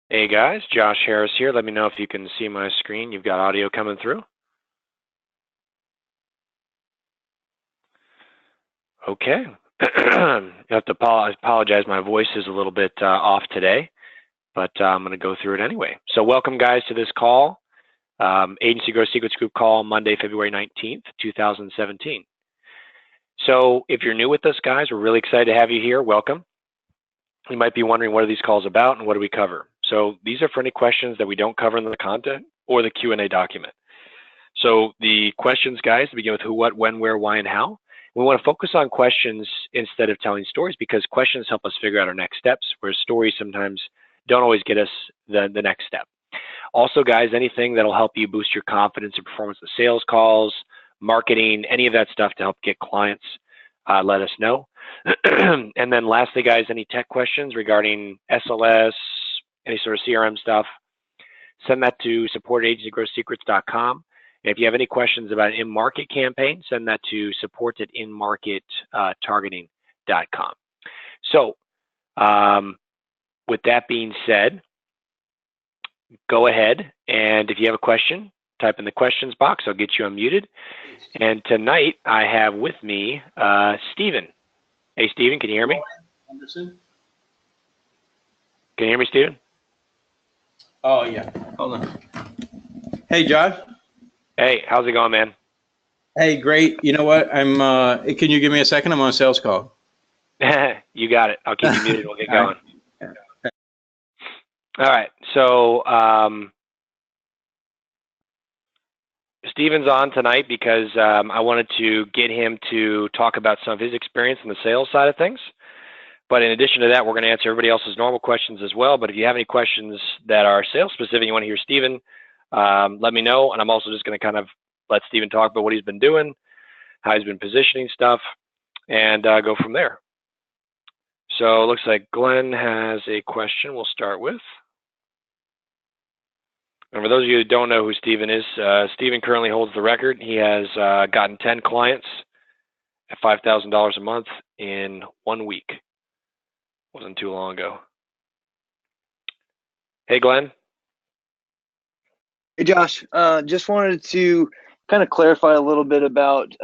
Hey guys, Josh Harris here. Let me know if you can see my screen. You've got audio coming through. Okay. I have to apologize. My voice is a little bit off today, but I'm going to go through it anyway. So welcome guys to this call, Agency Growth Secrets Group call, Monday, February 19th, 2017. So if you're new with us guys, we're really excited to have you here. Welcome. You might be wondering what are these calls about and what do we cover? So these are for any questions that we don't cover in the content or the Q&A document. So the questions, guys, begin with who, what, when, where, why, and how. We want to focus on questions instead of telling stories because questions help us figure out our next steps, whereas stories sometimes don't always get us the next step. Also, guys, anything that'll help you boost your confidence and performance of sales calls, marketing, any of that stuff to help get clients, let us know. And then lastly, guys, any tech questions regarding SLS, any sort of CRM stuff, send that to support@agencygrowthsecrets.com. And if you have any questions about an in-market campaign, send that to support@inmarkettargeting.com. So with that being said, go ahead and if you have a question, type in the questions box. I'll get you unmuted. And tonight I have with me Steven. Hey, Steven, can you hear me? Anderson? Can you hear me, Steven? Oh, yeah. Hold on. Hey, Josh. Hey, how's it going, man? Hey, great. You know what? Can you give me a second? I'm on a sales call. You got it. I'll keep you muted. We'll get going. All right. So Steven's on tonight because I wanted to get him to talk about some of his experience in the sales side of things. But in addition to that, we're going to answer everybody else's normal questions as well. But if you have any questions that are sales specific, you want to hear Steven, let me know. And I'm also just going to kind of let Steven talk about what he's been doing, how he's been positioning stuff, and go from there. So it looks like Glenn has a question we'll start with. And for those of you who don't know who Steven is, Steven currently holds the record. He has gotten 10 clients at $5,000 a month in 1 week. Wasn't too long ago. Hey, Glenn. Hey, Josh. Just wanted to kind of clarify a little bit about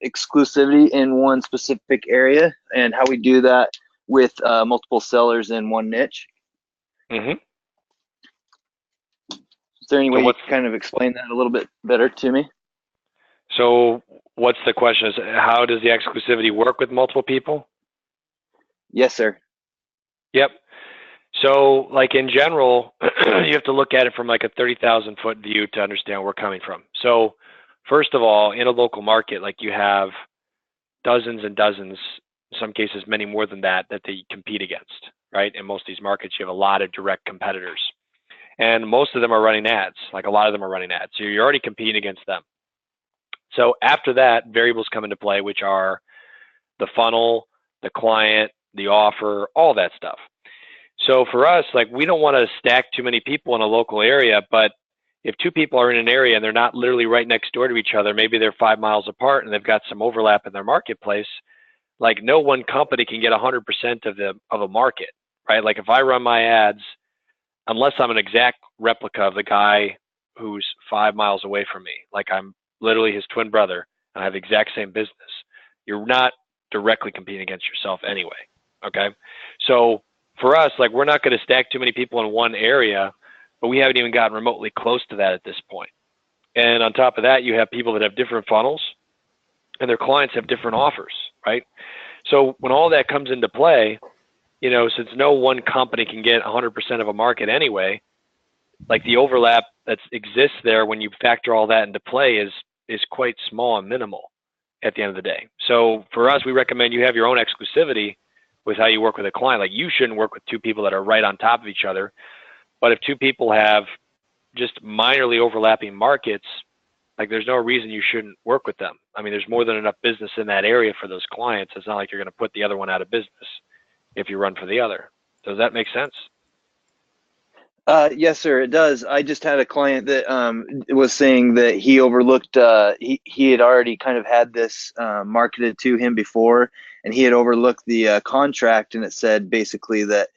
exclusivity in one specific area and how we do that with multiple sellers in one niche. Mm-hmm. Is there any way you can kind of explain that a little bit better to me? So what's the question? Is how does the exclusivity work with multiple people? Yes, sir. Yep. So like in general, you have to look at it from like a 30,000 foot view to understand where we're coming from. So first of all, in a local market, like you have dozens and dozens, in some cases many more than that they compete against, right? In most of these markets, you have a lot of direct competitors. And most of them are running ads, like a lot of them are running ads. So you're already competing against them. So after that, variables come into play, which are the funnel, the client, the offer, all that stuff. So for us, like we don't want to stack too many people in a local area, but if two people are in an area and they're not literally right next door to each other, maybe they're 5 miles apart and they've got some overlap in their marketplace, like no one company can get 100% of a market, right? Like if I run my ads, unless I'm an exact replica of the guy who's 5 miles away from me, like I'm literally his twin brother and I have the exact same business, you're not directly competing against yourself anyway, okay? So for us, like we're not going to stack too many people in one area, but we haven't even gotten remotely close to that at this point. And on top of that, you have people that have different funnels and their clients have different offers, right? So when all that comes into play, you know, since no one company can get 100% of a market anyway, like the overlap that exists there when you factor all that into play is quite small and minimal at the end of the day. So for us, we recommend you have your own exclusivity with how you work with a client. Like you shouldn't work with two people that are right on top of each other. But if two people have just minorly overlapping markets, like there's no reason you shouldn't work with them. I mean, there's more than enough business in that area for those clients. It's not like you're going to put the other one out of business if you run for the other. Does that make sense? Yes, sir, it does. I just had a client that was saying that he overlooked, he had already kind of had this marketed to him before, and he had overlooked the contract, and it said basically that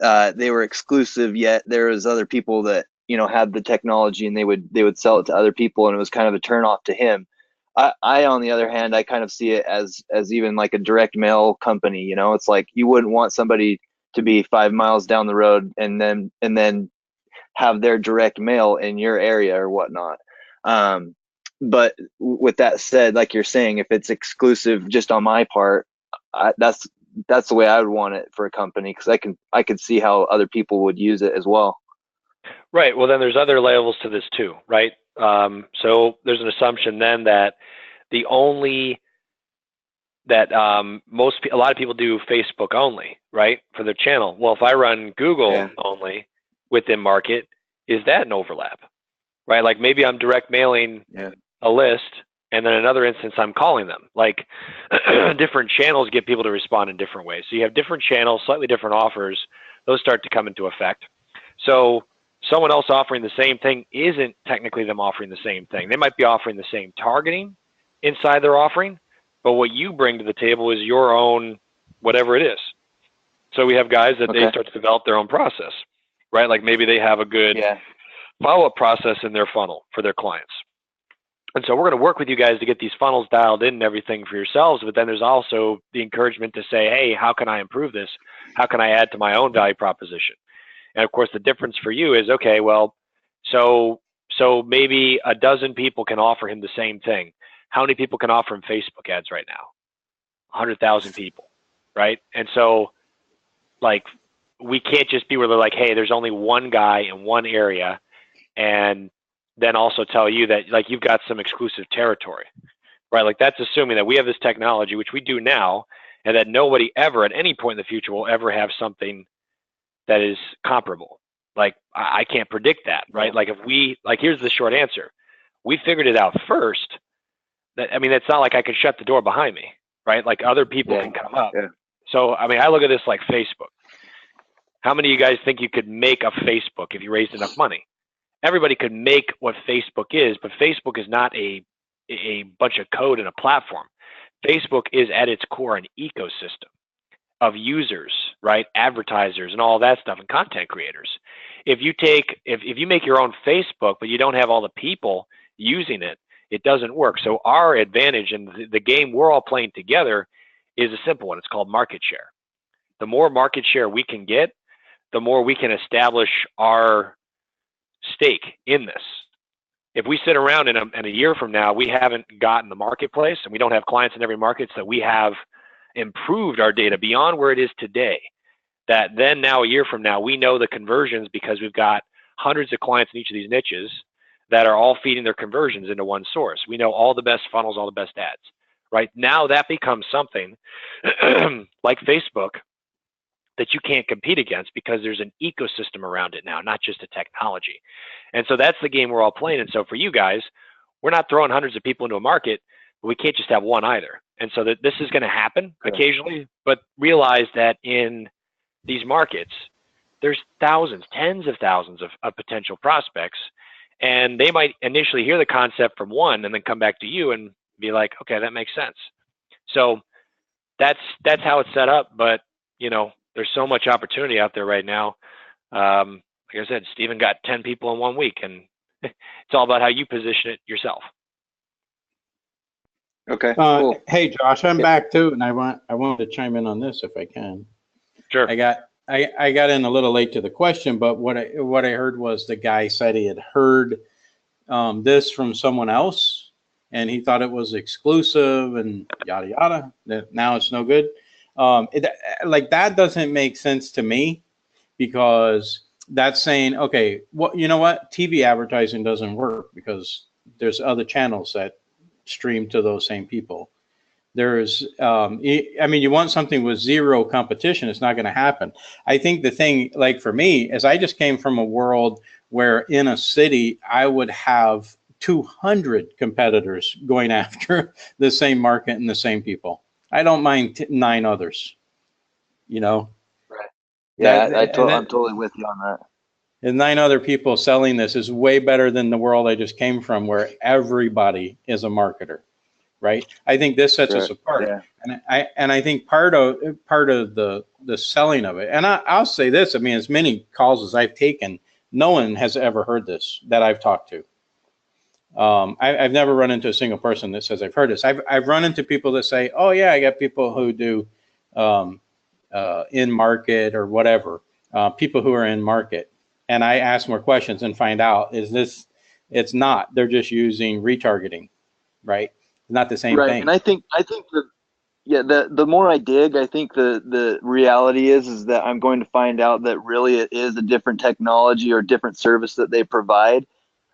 they were exclusive, yet there was other people that, you know, had the technology and they would sell it to other people, and it was kind of a turnoff to him. I on the other hand, I kind of see it as even like a direct mail company. You know, it's like you wouldn't want somebody to be 5 miles down the road and then have their direct mail in your area or whatnot. But with that said, like you're saying, if it's exclusive just on my part, that's the way I would want it for a company, because I could see how other people would use it as well. Right. Well, then there's other levels to this too, right? So there's an assumption then that a lot of people do Facebook only, right, for their channel. Well, if I run Google only within market, is that an overlap, right? Like maybe I'm direct mailing a list, and then another instance I'm calling them. Like different channels get people to respond in different ways. So you have different channels, slightly different offers. Those start to come into effect. So someone else offering the same thing isn't technically them offering the same thing. They might be offering the same targeting inside their offering, but what you bring to the table is your own, whatever it is. So we have guys that they start to develop their own process, right? Like maybe they have a good follow-up process in their funnel for their clients. And so we're going to work with you guys to get these funnels dialed in and everything for yourselves. But then there's also the encouragement to say, hey, how can I improve this? How can I add to my own value proposition? And of course, the difference for you is, okay, well, so maybe a dozen people can offer him the same thing. How many people can offer him Facebook ads right now? 100,000 people, right? And so, like, we can't just be where they're like, hey, there's only one guy in one area, and then also tell you that, like, you've got some exclusive territory, right? Like, that's assuming that we have this technology, which we do now, and that nobody ever at any point in the future will ever have something that is comparable. Like, I can't predict that, right? Like, here's the short answer. We figured it out first. I mean, it's not like I could shut the door behind me, right? Like, other people can come up. Yeah. So, I mean, I look at this like Facebook. How many of you guys think you could make a Facebook if you raised enough money? Everybody could make what Facebook is, but Facebook is not a bunch of code in a platform. Facebook is at its core an ecosystem of users, right? Advertisers and all that stuff, and content creators. If you make your own Facebook, but you don't have all the people using it, it doesn't work. So our advantage in the game we're all playing together is a simple one. It's called market share. The more market share we can get, the more we can establish our stake in this. If we sit around in a year from now, we haven't gotten the marketplace and we don't have clients in every market, so we have improved our data beyond where it is today, that then now a year from now, we know the conversions because we've got hundreds of clients in each of these niches that are all feeding their conversions into one source. We know all the best funnels, all the best ads, right? Now that becomes something like Facebook that you can't compete against because there's an ecosystem around it now, not just a technology. And so that's the game we're all playing. And so for you guys, we're not throwing hundreds of people into a market, but we can't just have one either. And so that this is going to happen occasionally, but realize that in these markets, there's thousands, tens of thousands of potential prospects. And they might initially hear the concept from one and then come back to you and be like, okay, that makes sense. So that's how it's set up. But, you know, there's so much opportunity out there right now. Like I said, Stephen got 10 people in 1 week, and it's all about how you position it yourself. Okay. Cool. Hey, Josh, I'm back too, and I wanted to chime in on this if I can. Sure. I got in a little late to the question, but what I heard was the guy said he had heard this from someone else, and he thought it was exclusive and yada yada. That now it's no good. Like that doesn't make sense to me, because that's saying, okay, well, you know what? TV advertising doesn't work because there's other channels that stream to those same people. There's, I mean, you want something with zero competition, it's not going to happen. I think the thing, like for me, is I just came from a world where in a city, I would have 200 competitors going after the same market and the same people. I don't mind 9 others, you know? Right. Yeah, I'm totally with you on that. And 9 other people selling this is way better than the world I just came from, where everybody is a marketer. right? I think this sets us Correct. apart. Yeah. And I think part of the selling of it, and I'll say this, I mean, as many calls as I've taken, no one has ever heard this that I've talked to. I've never run into a single person that says I've heard this. I've run into people that say, oh yeah, I got people who do in market or whatever, people who are in market. And I ask more questions and find out, it's not, they're just using retargeting, right? It's not the same Right. thing. And I think the more I dig, I think the reality is that I'm going to find out that really it is a different technology or different service that they provide.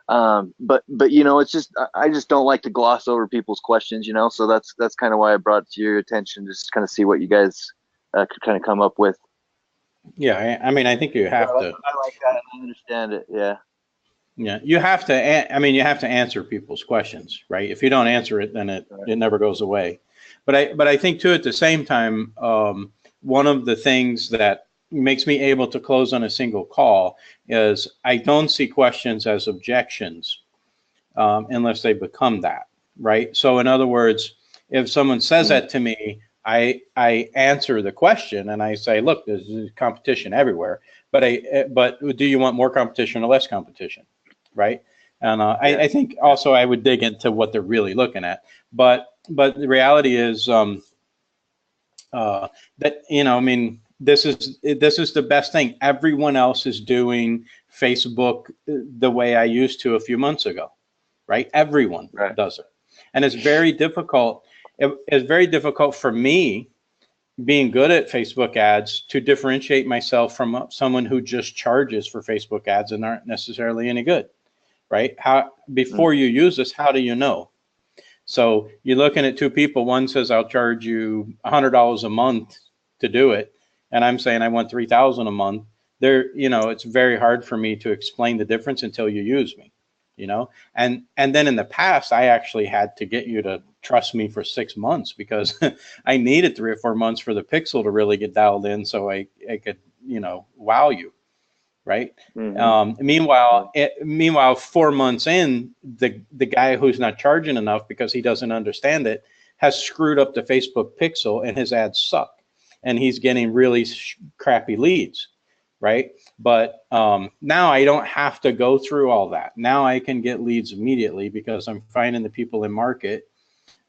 But it's just, I just don't like to gloss over people's questions, so that's kind of why I brought it to your attention, just kind of see what you guys could kind of come up with. Yeah, I mean, I think you have to. I like that. I understand it. Yeah. Yeah, you have to. I mean, you have to answer people's questions, right? If you don't answer it, then it never goes away. But I think too, at the same time, one of the things that makes me able to close on a single call is I don't see questions as objections unless they become that, right? So in other words, if someone says that to me, I answer the question and I say, look, there's competition everywhere, but do you want more competition or less competition, right? And I think also I would dig into what they're really looking at, but the reality is that I mean, this is the best thing. Everyone else is doing Facebook the way I used to a few months ago, right? Everyone does it, and it's very difficult. It's very difficult for me, being good at Facebook ads, to differentiate myself from someone who just charges for Facebook ads and aren't necessarily any good, right? Before you use this, how do you know? So you're looking at two people. One says, I'll charge you $100 a month to do it, and I'm saying I want $3,000 a month. It's very hard for me to explain the difference until you use me, and then in the past, I actually had to get you to trust me for 6 months because I needed 3 or 4 months for the pixel to really get dialed in so I could, wow you, right? Meanwhile, 4 months in, the guy who's not charging enough because he doesn't understand it has screwed up the Facebook pixel and his ads suck, and he's getting really crappy leads, right? But now I don't have to go through all that. Now I can get leads immediately because I'm finding the people in market.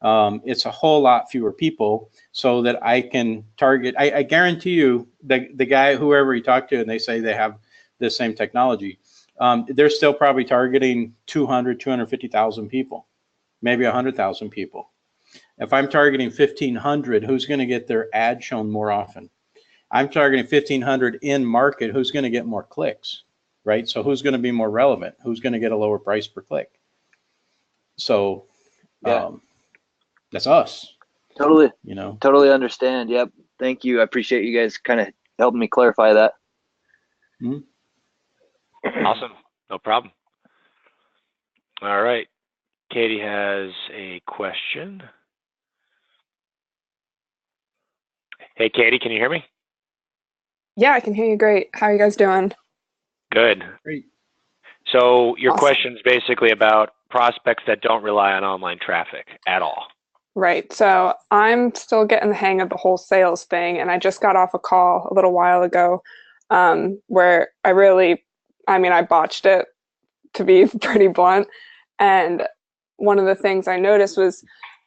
It's a whole lot fewer people so that I can target. I guarantee you the guy, whoever you talk to, and they say they have the same technology, they're still probably targeting 250,000 people, maybe 100,000 people. If I'm targeting 1,500, who's going to get their ad shown more often? I'm targeting 1,500 in market. Who's going to get more clicks, right? So who's going to be more relevant? Who's going to get a lower price per click? So that's us. Totally. Totally understand. Yep. Thank you. I appreciate you guys kind of helping me clarify that. Awesome. No problem. All right. Katie has a question. Hey, Katie, can you hear me? Yeah, I can hear you great. How are you guys doing? Good. Great. So your question is basically about prospects that don't rely on online traffic at all. Right. So I'm still getting the hang of the whole sales thing, and I just got off a call a little while ago where I botched it, to be pretty blunt. And one of the things I noticed was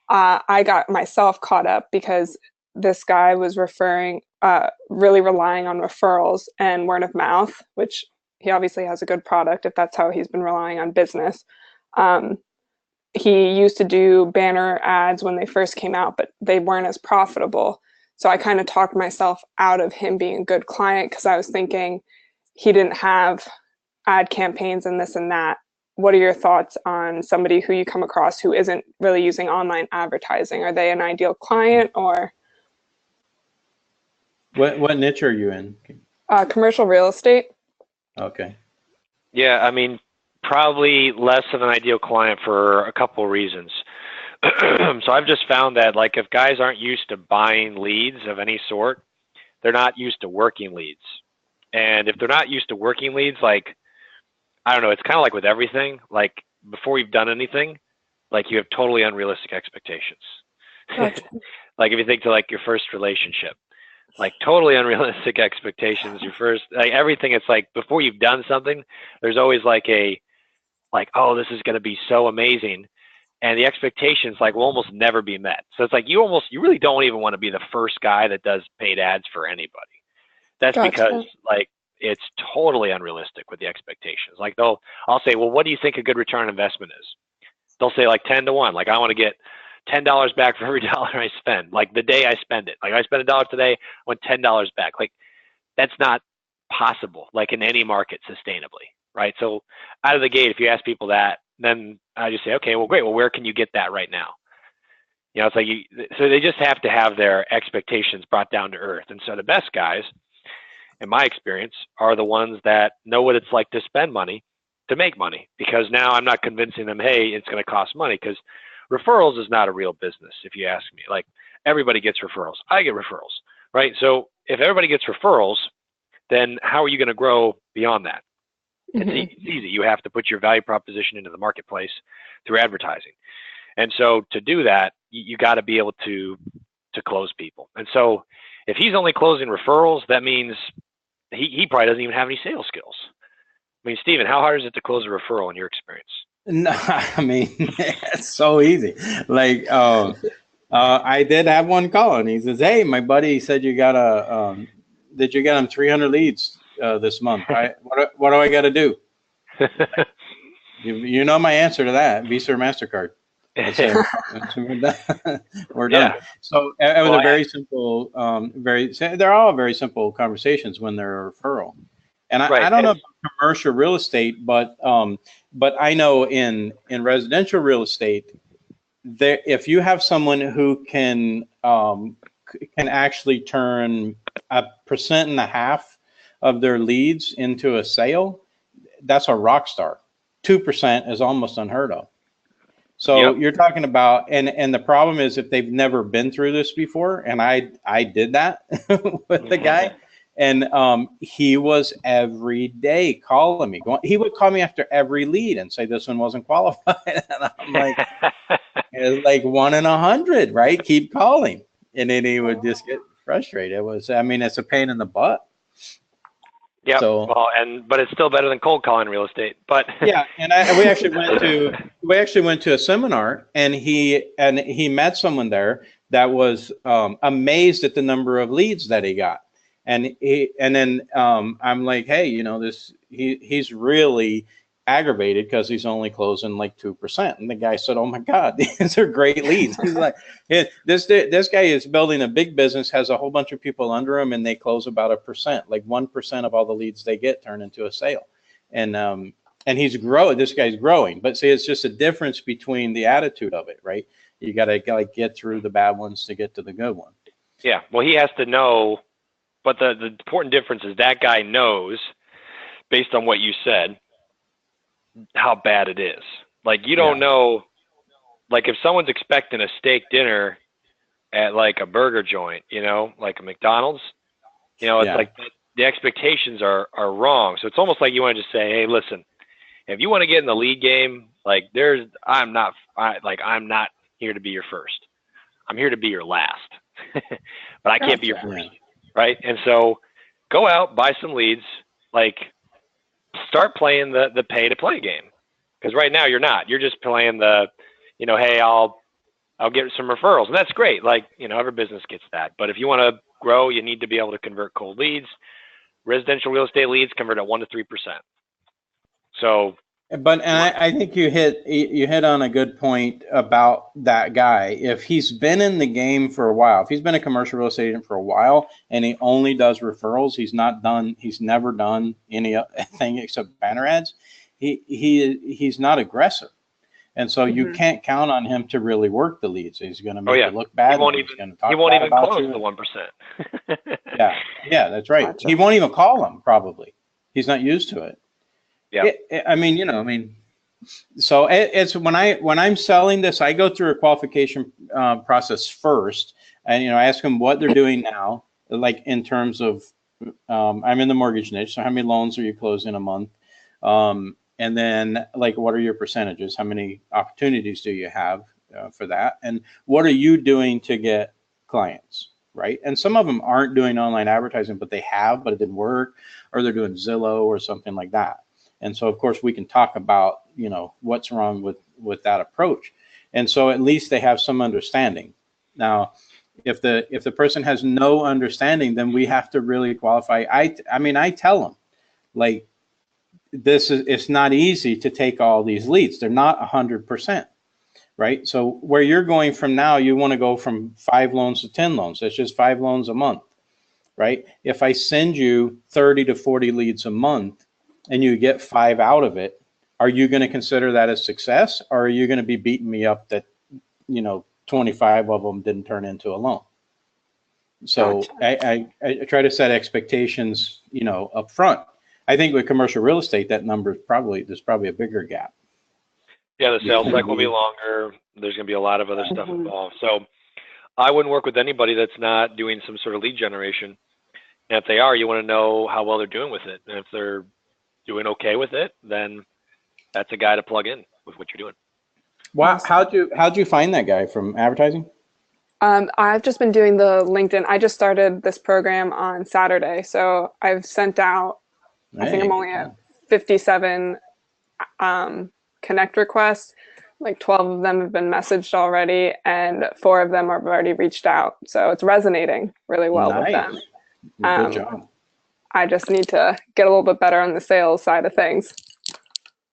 I got myself caught up because this guy was really relying on referrals and word of mouth, which he obviously has a good product if that's how he's been relying on business. He used to do banner ads when they first came out, but they weren't as profitable. So I kind of talked myself out of him being a good client because I was thinking he didn't have ad campaigns and this and that. What are your thoughts on somebody who you come across who isn't really using online advertising? Are they an ideal client or? What niche are you in? Commercial real estate. Okay. Yeah, I mean, probably less of an ideal client for a couple of reasons. So I've just found that, like, if guys aren't used to buying leads of any sort, they're not used to working leads. And if they're not used to working leads, like, I don't know, it's kind of like with everything. Like, before you've done anything, like you have totally unrealistic expectations. Gotcha. Like if you think to like your first relationship, like totally unrealistic expectations, your first, like everything, it's like before you've done something, there's always like oh, this is going to be so amazing. And the expectations like will almost never be met. So it's like you really don't even want to be the first guy that does paid ads for anybody. That's Gotcha. because like it's totally unrealistic with the expectations. Like I'll say, well, what do you think a good return on investment is? They'll say like 10 to 1. Like I want to get $10 back for every dollar I spend. Like the day I spend it. Like I spend $1 today, I want $10 back. Like that's not possible. Like in any market sustainably, right? So out of the gate, if you ask people that, then I just say, okay, well, great. Well, where can you get that right now? You know, it's like so they just have to have their expectations brought down to earth. And so the best guys, in my experience, are the ones that know what it's like to spend money to make money. Because now I'm not convincing them, hey, it's going to cost money, because referrals is not a real business. If you ask me, like everybody gets referrals. I get referrals, right? So if everybody gets referrals, then how are you going to grow beyond that? It's easy. You have to put your value proposition into the marketplace through advertising. And so to do that, you got to be able to close people. And so if he's only closing referrals, that means he probably doesn't even have any sales skills. I mean, Steven, how hard is it to close a referral in your experience? No, I mean, it's so easy. Like, I did have one call, and he says, "Hey, my buddy said you got did you get him 300 leads this month? What do I got to do?" You know my answer to that: Visa or MasterCard. We're done. Yeah. So it was a very simple, they're all very simple conversations when they're a referral. And I don't know about commercial real estate, but I know in residential real estate, there, if you have someone who can actually turn 1.5% of their leads into a sale, that's a rock star. 2% is almost unheard of. So you're talking about, and the problem is if they've never been through this before, and I did that with the guy, and he was every day calling me. He would call me after every lead and say this one wasn't qualified, and I'm like, it's like 1 in 100, right? Keep calling, and then he would just get frustrated. It was, I mean, it's a pain in the butt. Yeah. So, well, but it's still better than cold calling real estate. But yeah, and we actually went to a seminar, and he met someone there that was amazed at the number of leads that he got, and then I'm like, hey, you know, he's really aggravated because he's only closing like 2%. And the guy said, oh my God, these are great leads. He's like, this guy is building a big business, has a whole bunch of people under him, and they close about 1%, like 1% of all the leads they get turn into a sale. And he's growing, this guy's growing, but see, it's just a difference between the attitude of it, right? You got to like get through the bad ones to get to the good one. Yeah. Well, he has to know, but the important difference is that guy knows, based on what you said, how bad it is. Like you don't know, like if someone's expecting a steak dinner at like a burger joint, you know, like a McDonald's, you know, it's like the expectations are wrong. So it's almost like you want to just say, hey, listen, if you want to get in the lead game, like I'm not here to be your first. I'm here to be your last, but I can't be your first. Right. And so go out, buy some leads, like start playing the pay to play game. Because right now you're not, you're just playing the, you know, hey, I'll get some referrals, and that's great. Like, you know, every business gets that. But if you want to grow, you need to be able to convert cold leads. Residential real estate leads convert at 1 to 3%. So, but I think you hit on a good point about that guy. If he's been in the game for a while, if he's been a commercial real estate agent for a while, and he only does referrals, he's never done anything except banner ads. He's not aggressive. And so you can't count on him to really work the leads. He's going to make you look bad. He won't even close the 1%. Yeah, that's right. Gotcha. He won't even call them, probably. He's not used to it. Yeah. So it's when I'm selling this, I go through a qualification process first, and I ask them what they're doing now, like in terms of I'm in the mortgage niche. So how many loans are you closing a month? And then, like, what are your percentages? How many opportunities do you have for that? And what are you doing to get clients, right? And some of them aren't doing online advertising, but they have, but it didn't work, or they're doing Zillow or something like that. And so, of course, we can talk about, you know, what's wrong with that approach. And so at least they have some understanding. Now, if the person has no understanding, then we have to really qualify. I mean, I tell them, like, it's not easy to take all these leads. They're not 100%, right? So where you're going from now, you want to go from 5 loans to 10 loans. That's just 5 loans a month, right? If I send you 30 to 40 leads a month and you get 5 out of it, are you going to consider that a success, or are you going to be beating me up that, you know, 25 of them didn't turn into a loan? So gotcha. I try to set expectations, you know, up front. I think with commercial real estate, that number is there's probably a bigger gap. Yeah, the sales cycle will be longer. There's going to be a lot of other stuff involved. So I wouldn't work with anybody that's not doing some sort of lead generation. And if they are, you want to know how well they're doing with it. And if they're doing okay with it, then that's a guy to plug in with what you're doing. Wow. How'd you find that guy? From advertising? I've just been doing the LinkedIn. I just started this program on Saturday. So I've sent out, I think I'm only at 57 connect requests. Like 12 of them have been messaged already, and 4 of them have already reached out. So it's resonating really well with them. Good job. I just need to get a little bit better on the sales side of things.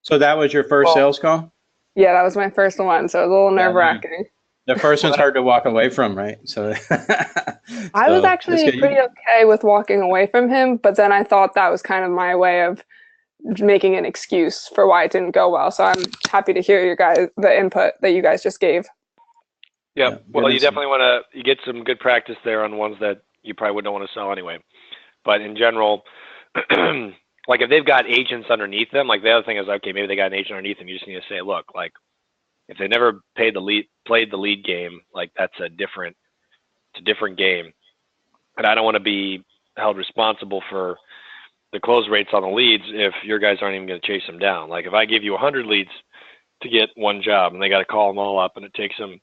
So that was your first sales call? Yeah, that was my first one. So it was a little nerve-wracking. The first one's hard to walk away from, right? So I was actually pretty okay with walking away from him, but then I thought that was kind of my way of making an excuse for why it didn't go well. So I'm happy to hear the input that you guys just gave. Yeah. Well, you definitely want to get some good practice there on ones that you probably wouldn't want to sell anyway. But in general, like if they've got agents underneath them, like the other thing is, okay, maybe they got an agent underneath them. You just need to say, look, like if they never played the lead game, like it's a different game. And I don't want to be held responsible for the close rates on the leads if your guys aren't even going to chase them down. Like if I give you 100 leads to get one job and they got to call them all up and it takes them,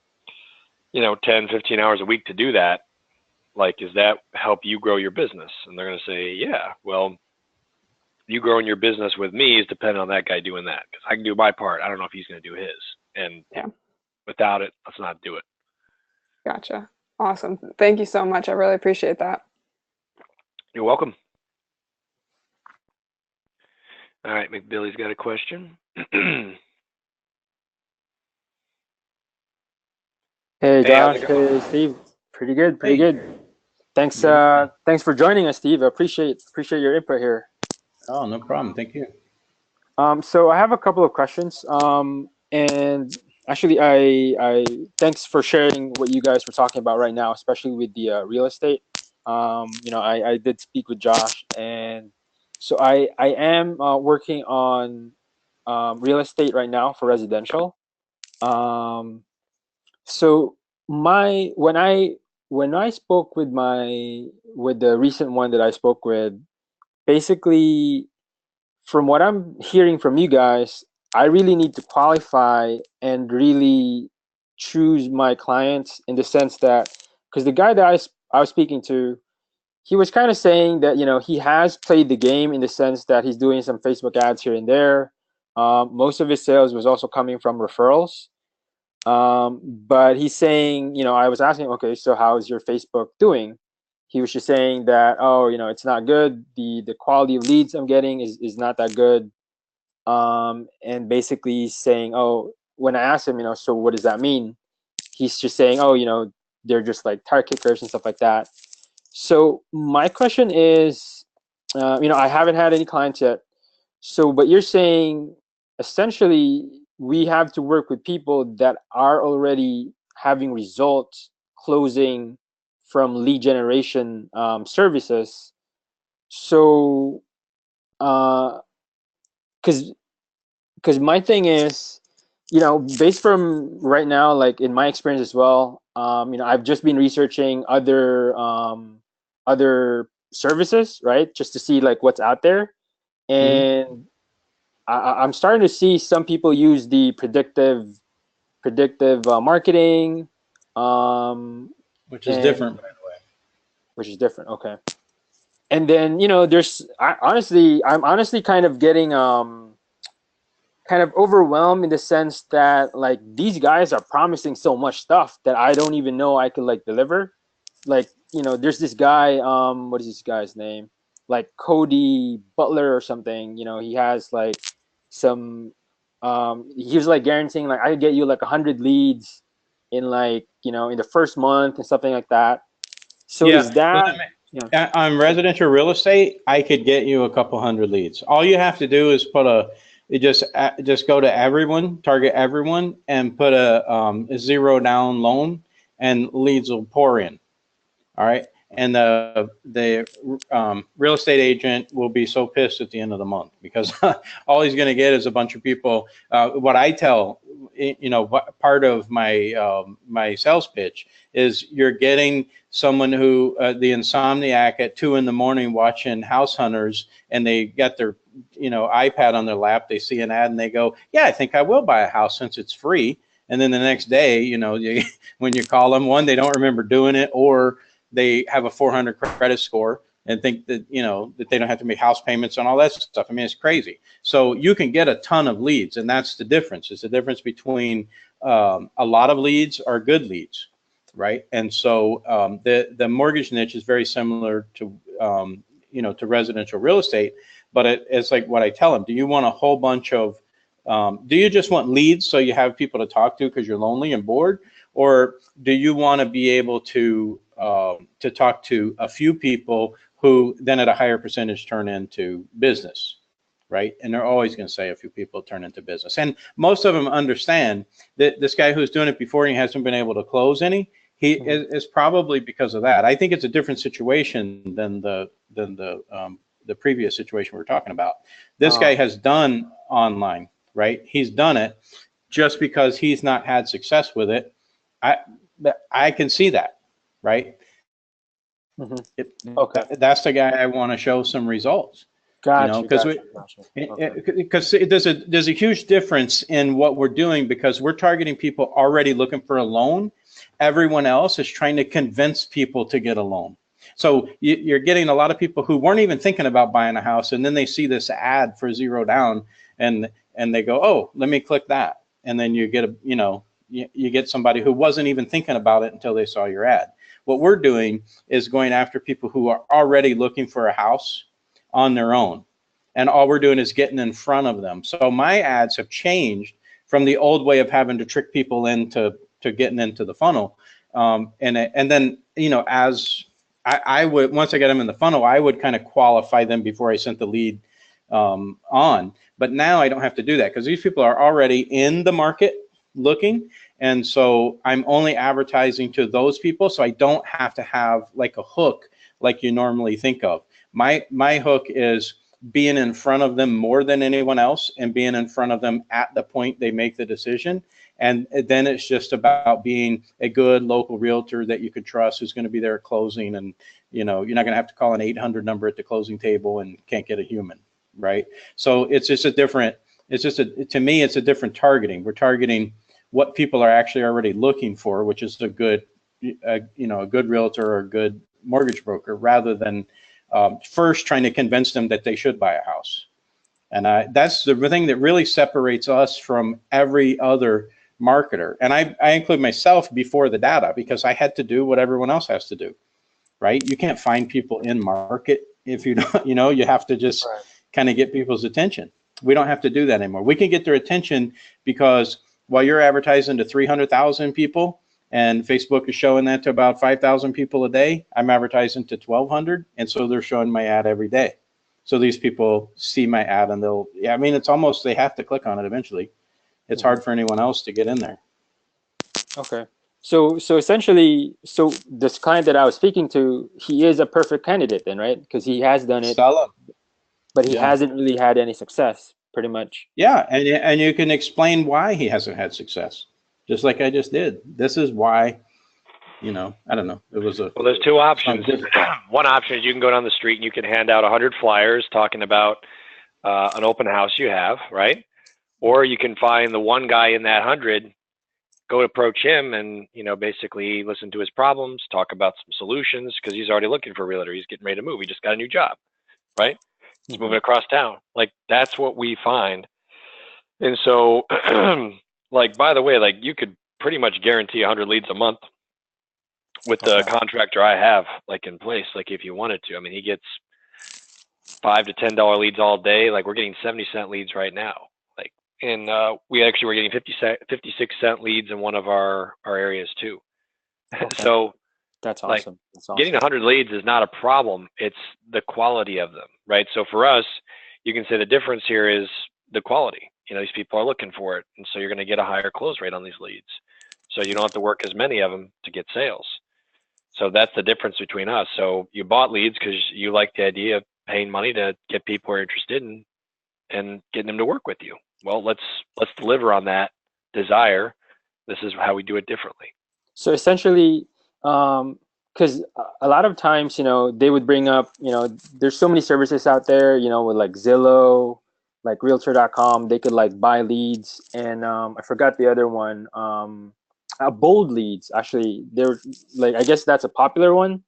10, 15 hours a week to do that, like, does that help you grow your business? And they're going to say, yeah, well, you growing your business with me is dependent on that guy doing that. Because I can do my part. I don't know if he's going to do his. And without it, let's not do it. Gotcha. Awesome. Thank you so much. I really appreciate that. You're welcome. All right, McBilly's got a question. Hey, Josh. Hey, Steve. Pretty good. Thanks. Thanks for joining us, Steve. I appreciate your input here. Oh, no problem. Thank you. So I have a couple of questions. And actually, I thanks for sharing what you guys were talking about right now, especially with the real estate. I did speak with Josh, and so I am working on real estate right now for residential. So when I spoke with the recent one that I spoke with, basically from what I'm hearing from you guys, I really need to qualify and really choose my clients in the sense that, because the guy that I was speaking to, he was kind of saying that, he has played the game in the sense that he's doing some Facebook ads here and there. Most of his sales was also coming from referrals. But he's saying, I was asking, okay, so how's your Facebook doing? He was just saying that, it's not good. The quality of leads I'm getting is not that good. And basically saying, when I asked him, so what does that mean? He's just saying, they're just like tire kickers and stuff like that. So my question is, I haven't had any clients yet. So, but you're saying essentially we have to work with people that are already having results closing from lead generation services. So, because my thing is, based from right now, like in my experience as well, I've just been researching other services, right, just to see like what's out there, and I'm starting to see some people use the predictive marketing, which is and different, by the way. which is different. Okay. And then, I'm honestly kind of getting kind of overwhelmed in the sense that like these guys are promising so much stuff that I don't even know I could like deliver. Like, there's this guy, what is this guy's name? Like Cody Butler or something. He has like some he was like guaranteeing like I could get you like 100 leads in like, in the first month and something like that. So Yeah. is that yeah. On residential real estate, I could get you a couple hundred leads. All you have to do is just go to everyone, target everyone, and put a zero down loan, and leads will pour in. All right. And the real estate agent will be so pissed at the end of the month because all he's going to get is a bunch of people. What I tell, part of my sales pitch is you're getting someone who the insomniac at 2 a.m. watching House Hunters, and they got their iPad on their lap. They see an ad and they go, "Yeah, I think I will buy a house since it's free." And then the next day, when you call them, one, they don't remember doing it, or they have a 400 credit score and think that, that they don't have to make house payments and all that stuff. I mean, it's crazy. So you can get a ton of leads, and that's the difference. It's the difference between a lot of leads are good leads, right? And so the mortgage niche is very similar to, to residential real estate, but it's like what I tell them. Do you want a whole bunch of, do you just want leads so you have people to talk to because you're lonely and bored? Or do you want to be able to talk to a few people who then at a higher percentage turn into business, right? And they're always going to say a few people turn into business. And most of them understand that this guy who's doing it before and he hasn't been able to close any, is probably because of that. I think it's a different situation than the previous situation we were talking about. This guy has done online, right? He's done it. Just because he's not had success with it, I can see that, right? Okay. That's the guy I want to show some results. Gotcha. Because there's a huge difference in what we're doing, because we're targeting people already looking for a loan. Everyone else is trying to convince people to get a loan. So you're getting a lot of people who weren't even thinking about buying a house, and then they see this ad for zero down, and they go, "Oh, let me click that," and then you get you get somebody who wasn't even thinking about it until they saw your ad. What we're doing is going after people who are already looking for a house on their own, and all we're doing is getting in front of them. So my ads have changed from the old way of having to trick people into getting into the funnel, and then as I would, once I get them in the funnel, I would kind of qualify them before I sent the lead on. But now I don't have to do that because these people are already in the market looking, and so I'm only advertising to those people, so I don't have to have like a hook like you normally think of. My hook is being in front of them more than anyone else, and being in front of them at the point they make the decision. And then it's just about being a good local realtor that you could trust, who's going to be there at closing, and you're not going to have to call an 800 number at the closing table and can't get a human, right? So it's just to me, it's a different targeting. We're targeting what people are actually already looking for, which is a good realtor or a good mortgage broker, rather than first trying to convince them that they should buy a house. And that's the thing that really separates us from every other marketer. And I include myself before the data, because I had to do what everyone else has to do, right? You can't find people in market if you don't, you have to just kind of get people's attention. We don't have to do that anymore. We can get their attention because while you're advertising to 300,000 people, and Facebook is showing that to about 5,000 people a day, I'm advertising to 1,200, and so they're showing my ad every day. So these people see my ad, and it's almost, they have to click on it eventually. It's hard for anyone else to get in there. Okay. So essentially, this client that I was speaking to, he is a perfect candidate then, right? Because he has done it, but he hasn't really had any success, pretty much. Yeah, and you can explain why he hasn't had success, just like I just did. This is why, I don't know. It was well, there's two options. One option is you can go down the street and you can hand out 100 flyers talking about an open house you have, right? Or you can find the one guy in that 100, go approach him and, basically listen to his problems, talk about some solutions, because he's already looking for a realtor. He's getting ready to move. He just got a new job, right? He's moving across town. Like, that's what we find. And so, like, by the way, like, you could pretty much guarantee 100 leads a month with the contractor I have, like, in place, like, if you wanted to. I mean, he gets $5 to $10 leads all day. Like, we're getting 70-cent leads right now. Like, and we actually were getting 56-cent leads in one of our areas too. So that's awesome. Like, that's awesome. Getting 100 leads is not a problem. It's the quality of them, right? So for us, you can say the difference here is the quality. These people are looking for it. And so you're going to get a higher close rate on these leads. So you don't have to work as many of them to get sales. So that's the difference between us. So you bought leads because you like the idea of paying money to get people who are interested in and getting them to work with you. Well, let's deliver on that desire. This is how we do it differently. So essentially, because a lot of times, they would bring up, there's so many services out there, with like Zillow, like Realtor.com, they could like buy leads, and I forgot the other one, Bold Leads. Actually, they're like, I guess that's a popular one.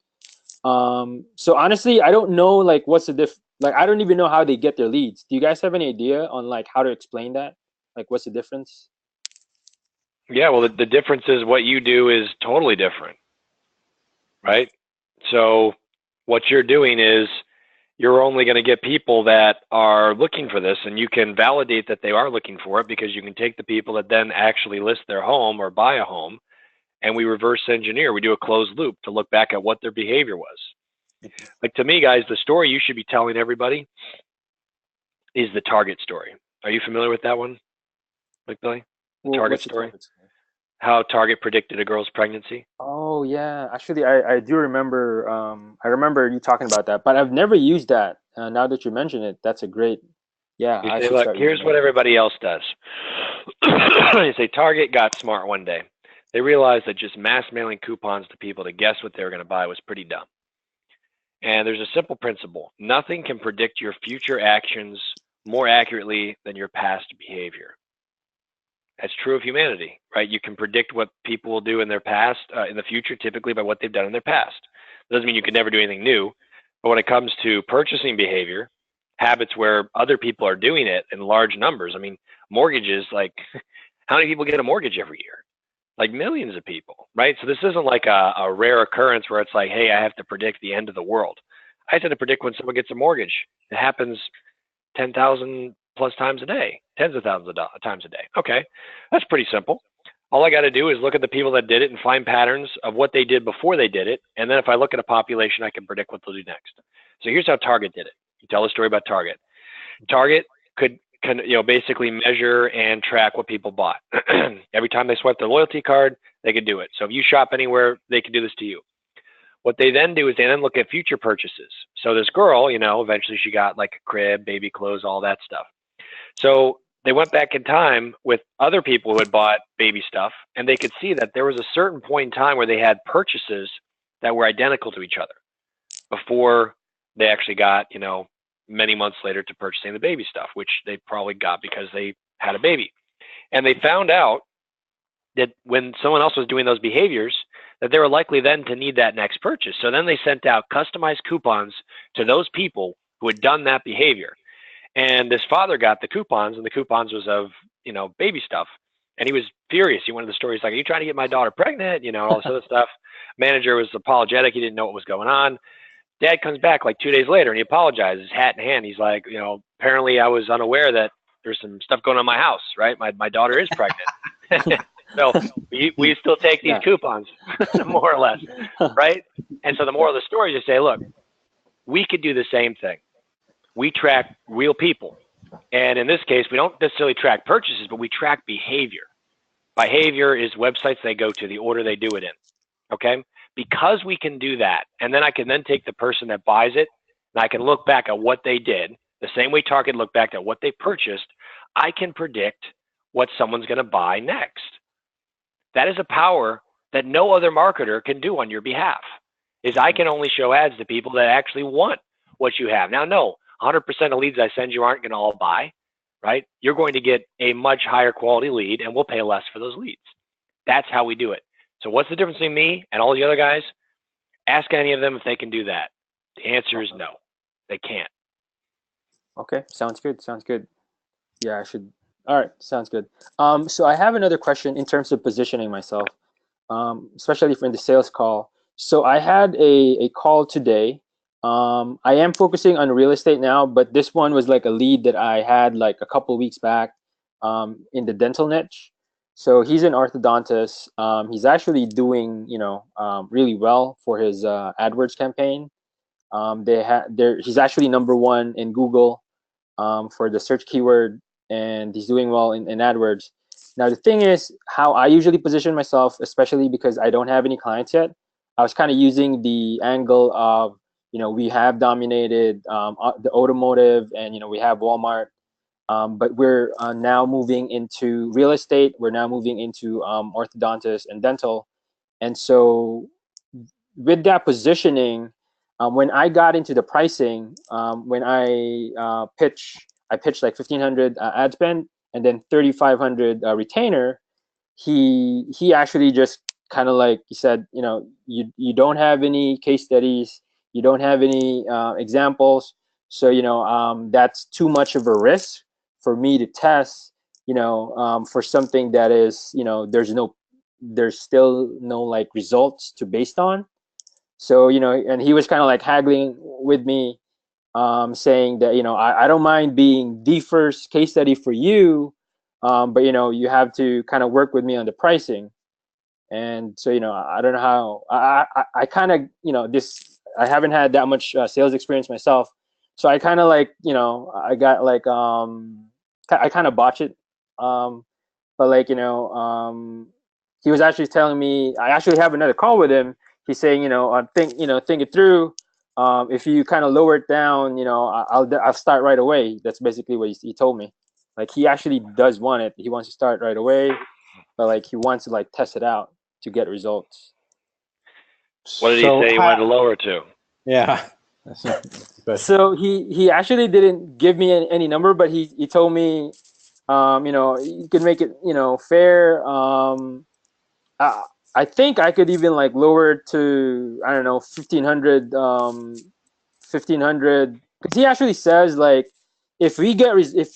So honestly, I don't know like what's the like I don't even know how they get their leads. Do you guys have any idea on like how to explain that? Like, what's the difference? Yeah, well, the difference is what you do is totally different, right? So what you're doing is you're only going to get people that are looking for this, and you can validate that they are looking for it because you can take the people that then actually list their home or buy a home, and we reverse engineer. We do a closed loop to look back at what their behavior was. Like, to me, guys, the story you should be telling everybody is the Target story. Are you familiar with that one, like Billy? Target story? How Target predicted a girl's pregnancy? Oh yeah, actually I do remember. I remember you talking about that, but I've never used that. Now that you mention it, that's a great. Yeah, you say, look, here's what everybody else does. You say Target got smart one day. They realized that just mass mailing coupons to people to guess what they were going to buy was pretty dumb. And there's a simple principle: nothing can predict your future actions more accurately than your past behavior. That's true of humanity, right? You can predict what people will do in their past, in the future, typically by what they've done in their past. It doesn't mean you can never do anything new, but when it comes to purchasing behavior, habits where other people are doing it in large numbers. I mean, mortgages, like, how many people get a mortgage every year? Like, millions of people, right? So this isn't like a rare occurrence where it's like, hey, I have to predict the end of the world. I tend to predict when someone gets a mortgage. It happens 10,000 plus times a day, tens of thousands of times a day. Okay, that's pretty simple. All I got to do is look at the people that did it and find patterns of what they did before they did it. And then if I look at a population, I can predict what they'll do next. So here's how Target did it. You tell a story about Target. Target can basically measure and track what people bought. Every time they swipe their loyalty card, they could do it. So if you shop anywhere, they can do this to you. What they then do is they then look at future purchases. So this girl, eventually she got like a crib, baby clothes, all that stuff. So they went back in time with other people who had bought baby stuff, and they could see that there was a certain point in time where they had purchases that were identical to each other before they actually got, many months later to purchasing the baby stuff, which they probably got because they had a baby. And they found out that when someone else was doing those behaviors, that they were likely then to need that next purchase. So then they sent out customized coupons to those people who had done that behavior. And this father got the coupons, and the coupons was of, baby stuff. And he was furious. He wanted the stories like, are you trying to get my daughter pregnant? All this other stuff. Manager was apologetic. He didn't know what was going on. Dad comes back like 2 days later, and he apologizes, hat in hand. He's like, apparently I was unaware that there's some stuff going on in my house, right? My daughter is pregnant. So we still take these coupons, more or less, right? And so the moral of the story is to say, look, we could do the same thing. We track real people. And in this case, we don't necessarily track purchases, but we track behavior. Behavior is websites they go to, the order they do it in, okay? Because we can do that, and then I can then take the person that buys it, and I can look back at what they did, the same way Target looked back at what they purchased, I can predict what someone's going to buy next. That is a power that no other marketer can do on your behalf, is I can only show ads to people that actually want what you have. Now, no, 100% of leads I send you aren't going to all buy, right? You're going to get a much higher quality lead, and we'll pay less for those leads. That's how we do it. So what's the difference between me and all the other guys? Ask any of them if they can do that. The answer is no, they can't. Okay, sounds good. Sounds good. Yeah, I should. All right, sounds good. So I have another question in terms of positioning myself, especially for in the sales call. So I had a call today. I am focusing on real estate now, but this one was like a lead that I had like a couple weeks back in the dental niche. So he's an orthodontist. He's actually doing, really well for his AdWords campaign. He's actually #1 in Google for the search keyword, and he's doing well in AdWords. Now the thing is, how I usually position myself, especially because I don't have any clients yet, I was kind of using the angle of, we have dominated the automotive, and we have Walmart, but we're now moving into real estate. We're now moving into orthodontists and dental, and so with that positioning, when I got into the pricing, when I pitched like 1,500 ad spend and then 3,500 retainer. He actually just kind of like he said, you don't have any case studies, you don't have any examples, so that's too much of a risk for me to test, for something that is, there's still no like results to based on. So, and he was kind of like haggling with me, saying that, I don't mind being the first case study for you, but, you have to kind of work with me on the pricing. And so, I don't know how, I kind of, I haven't had that much sales experience myself. So I kind of like, I got like, I kind of botch it. But like, he was actually telling me, I actually have another call with him. He's saying, think it through. If you kind of lower it down, I'll start right away. That's basically what he told me. Like he actually does want it. He wants to start right away, but like he wants to like test it out to get results. What did he say he wanted to lower to? Yeah. So he actually didn't give me any number, but he told me, you can make it, fair. I think I could even like lower it to, I don't know, 1,500, 1,500. Because he actually says like, if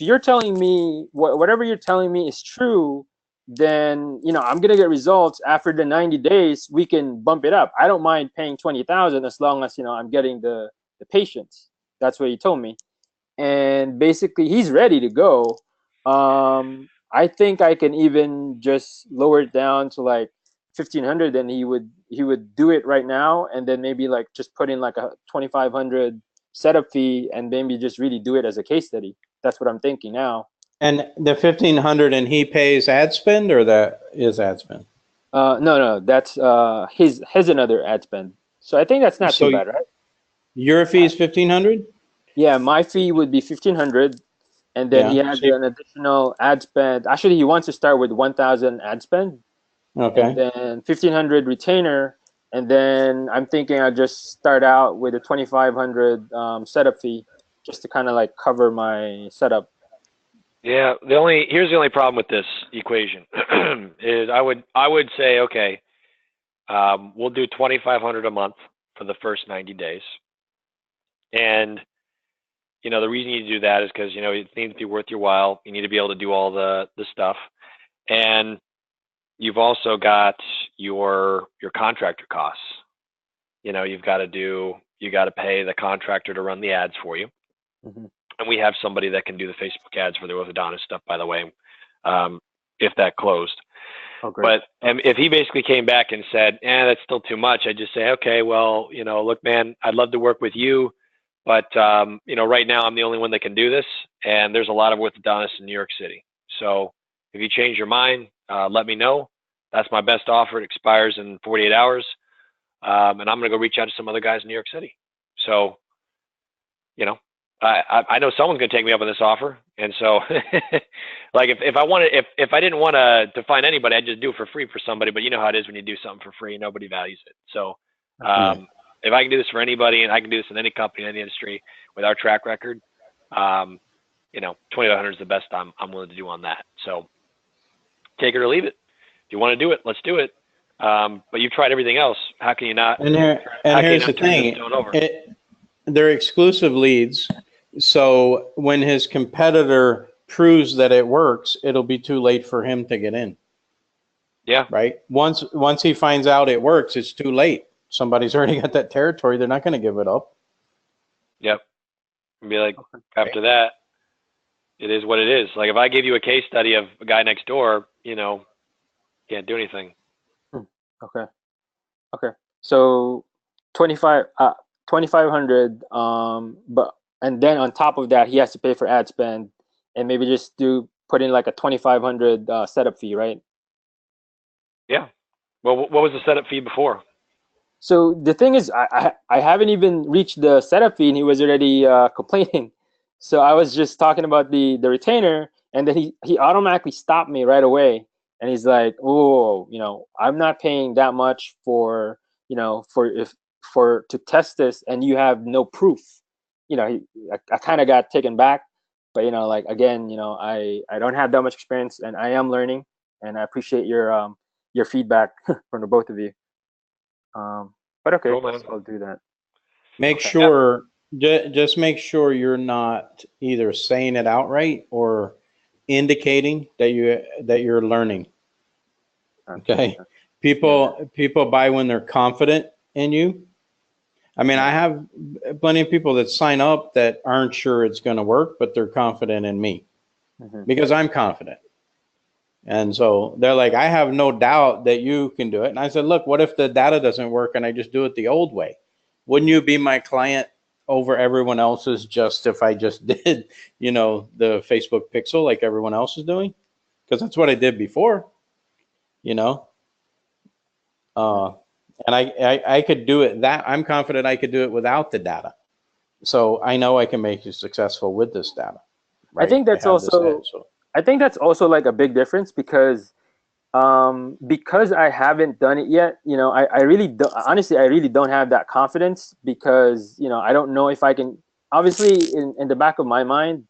you're telling me whatever you're telling me is true, then I'm gonna get results after the 90 days. We can bump it up. I don't mind paying 20,000 as long as I'm getting the patients. That's what he told me, and basically he's ready to go. I think I can even just lower it down to like 1,500, and he would do it right now, and then maybe like just put in like a 2,500 setup fee, and maybe just really do it as a case study. That's what I'm thinking now. And the 1,500, and he pays ad spend, or that is ad spend? No, that's his another ad spend. So I think that's not too bad, right? Your fee is 1,500? Yeah, my fee would be 1,500, and then he has an additional ad spend. Actually, he wants to start with 1,000 ad spend. Okay. And then 1,500 retainer, and then I'm thinking I'll just start out with a 2,500 setup fee, just to kind of like cover my setup. Yeah, here's the only problem with this equation is I would say, okay, we'll do 2,500 a month for the first 90 days, and the reason you do that is because it needs to be worth your while. You need to be able to do all the stuff, and you've also got your contractor costs. You got to pay the contractor to run the ads for you. Mm-hmm. And we have somebody that can do the Facebook ads for the orthodontist stuff, by the way, if that closed. Oh, great. But if he basically came back and said, that's still too much, I'd just say, okay, well, look, man, I'd love to work with you, but, right now I'm the only one that can do this, and there's a lot of orthodontists in New York City. So if you change your mind, let me know. That's my best offer. It expires in 48 hours. And I'm going to go reach out to some other guys in New York City. So, I know someone's going to take me up on this offer. And so like if I didn't want to find anybody, I'd just do it for free for somebody, but you know how it is when you do something for free, nobody values it. So, if I can do this for anybody, and I can do this in any company, in any industry with our track record, You know, 2,500 is the best I'm willing to do on that. So take it or leave it. If you want to do it, let's do it. But you've tried everything else. How can you not? And here's the thing: they're exclusive leads. So when his competitor proves that it works, it'll be too late for him to get in. Yeah. Right. Once he finds out it works, it's too late. Somebody's already got that territory. They're not going to give it up. Yep. And be like, after that, it is what it is. Like if I give you a case study of a guy next door, you know, can't do anything. Okay. So 2,500. But and then on top of that, he has to pay for ad spend, and maybe just put in like a 2,500 setup fee, right? Yeah. Well, what was the setup fee before? So the thing is, I haven't even reached the setup fee, and he was already complaining. So I was just talking about the retainer, and then he automatically stopped me right away, and he's like, "Oh, you know, I'm not paying that much for, you know, to test this, and you have no proof." You know, I kind of got taken back, but you know, like again, you know, I don't have that much experience, and I am learning, and I appreciate your feedback from the both of you. But okay, Cool, man. so I'll do that. Make sure, just make sure you're not either saying it outright or indicating that you're learning. Okay. People buy when they're confident in you. I mean, I have plenty of people that sign up that aren't sure it's going to work, but they're confident in me because I'm confident. And so they're like, I have no doubt that you can do it. And I said, look, what if the data doesn't work and I just do it the old way? Wouldn't you be my client over everyone else's just if I just did, you know, the Facebook pixel like everyone else is doing? Because that's what I did before, you know. And I could do it I'm confident I could do it without the data. So I know I can make you successful with this data. Right? I think that's I think that's also like a big difference because I haven't done it yet, you know, I really don't, honestly, I really don't have that confidence because, you know, I don't know if I can, obviously in the back of my mind,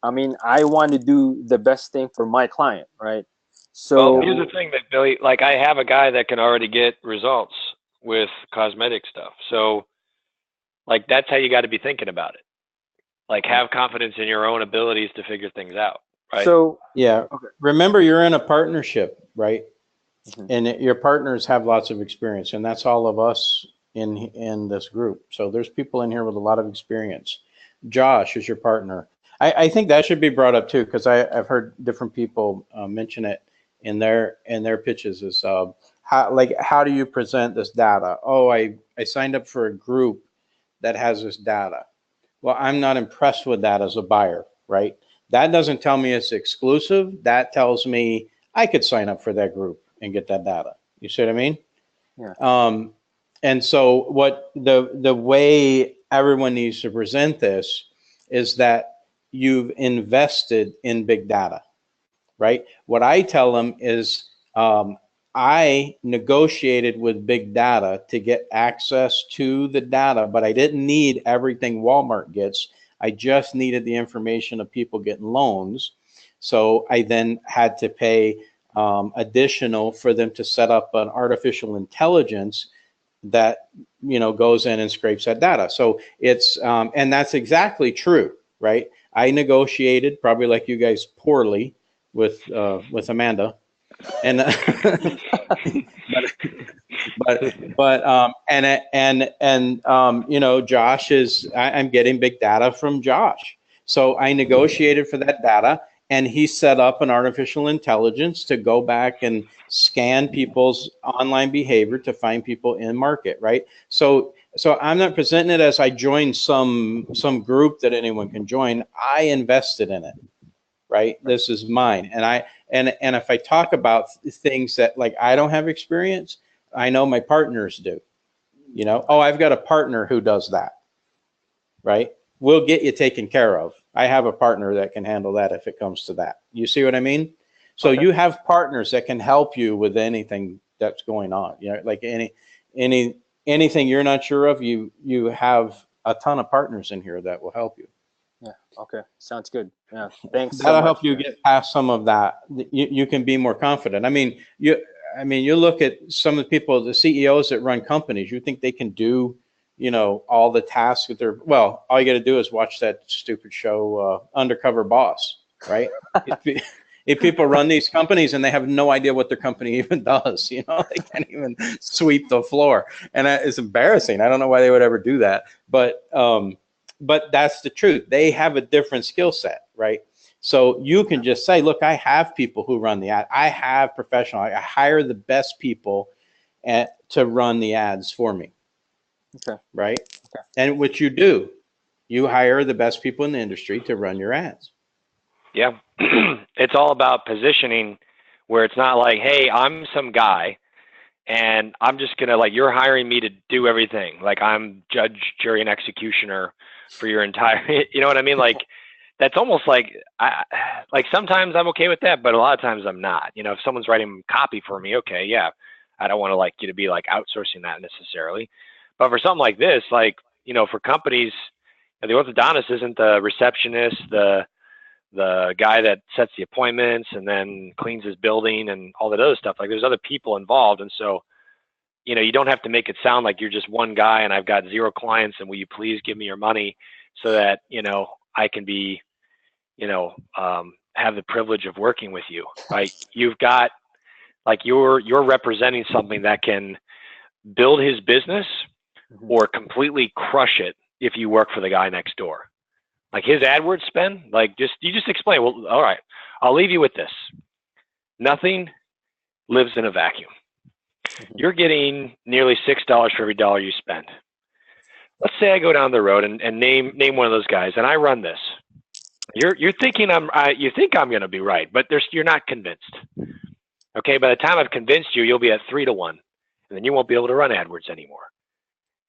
I mean, I want to do the best thing for my client, right? So well, here's the thing that Billy, like I have a guy that can already get results with cosmetic stuff. So like, that's how you got to be thinking about it. Like have confidence in your own abilities to figure things out. Right. So yeah, remember you're in a partnership, right? And your partners have lots of experience, and that's all of us in this group. So there's people in here with a lot of experience. Josh is your partner. I think that should be brought up too, because I've heard different people mention it in their pitches. Is how do you present this data? Oh, I signed up for a group that has this data. Well, I'm not impressed with that as a buyer, right? That doesn't tell me it's exclusive. That tells me I could sign up for that group and get that data. You see what I mean? Yeah. And so what the way everyone needs to present this is that you've invested in big data, right? What I tell them is I negotiated with big data to get access to the data, but I didn't need everything Walmart gets. I just needed the information of people getting loans. So I then had to pay additional for them to set up an artificial intelligence that, you know, goes in and scrapes that data. So it's and that's exactly true, right? I negotiated probably like you guys poorly with Amanda, and you know, Josh is I'm getting big data from Josh. So I negotiated for that data, and he set up an artificial intelligence to go back and scan people's online behavior to find people in market, right? So I'm not presenting it as I joined some group that anyone can join. I invested in it, right? This is mine, and if I talk about things that like I don't have experience, I know my partners do. You know, oh, I've got a partner who does that, right? We'll get you taken care of. I have a partner that can handle that if it comes to that. You see what I mean? So you have partners that can help you with anything that's going on. You know, like anything you're not sure of, you have a ton of partners in here that will help you. Yeah. Okay. Sounds good. Yeah. Thanks so That'll much. help you get past some of that. You can be more confident. I mean, you look at some of the people, the CEOs that run companies, you think they can do, all the tasks with their, well, all you got to do is watch that stupid show, Undercover Boss, right? If people run these companies and they have no idea what their company even does, they can't even sweep the floor. And it's embarrassing. I don't know why they would ever do that. But that's the truth. They have a different skill set, right? So you can just say, look, I have people who run the ad. I have professional. I hire the best people to run the ads for me. Okay. Right. Okay. And what you do, you hire the best people in the industry to run your ads. Yeah. It's all about positioning where it's not like, hey, I'm some guy and I'm just going to like, you're hiring me to do everything. Like I'm judge, jury, and executioner for your entire, you know what I mean? Like that's almost like, like sometimes I'm okay with that, but a lot of times I'm not. If someone's writing copy for me, okay, yeah, I don't want to like you to be like outsourcing that necessarily. But for something like this, like, for companies, the orthodontist isn't the receptionist, the guy that sets the appointments and then cleans his building and all that other stuff. Like there's other people involved. And so, you don't have to make it sound like you're just one guy and I've got 0 clients and will you please give me your money so that, I can be, have the privilege of working with you, right? You've got like, you're representing something that can build his business or completely crush it if you work for the guy next door. Like his AdWords spend, like you just explain, well, all right, I'll leave you with this. Nothing lives in a vacuum. You're getting nearly $6 for every dollar you spend. Let's say I go down the road and name one of those guys and I run this. You're thinking you think I'm going to be right, but you're not convinced. Okay. By the time I've convinced you, you'll be at 3 to 1 and then you won't be able to run AdWords anymore.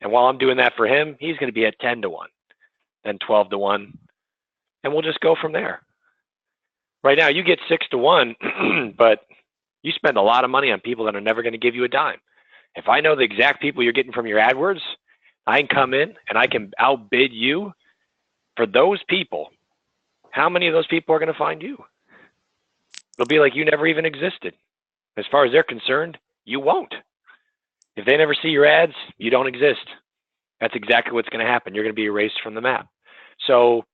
And while I'm doing that for him, he's going to be at 10 to 1. Then 12 to 1, and we'll just go from there. Right now, you get 6 to 1, but you spend a lot of money on people that are never going to give you a dime. If I know the exact people you're getting from your AdWords, I can come in and I can outbid you for those people. How many of those people are going to find you? It'll be like you never even existed. As far as they're concerned, you won't. If they never see your ads, you don't exist. That's exactly what's going to happen. You're going to be erased from the map. So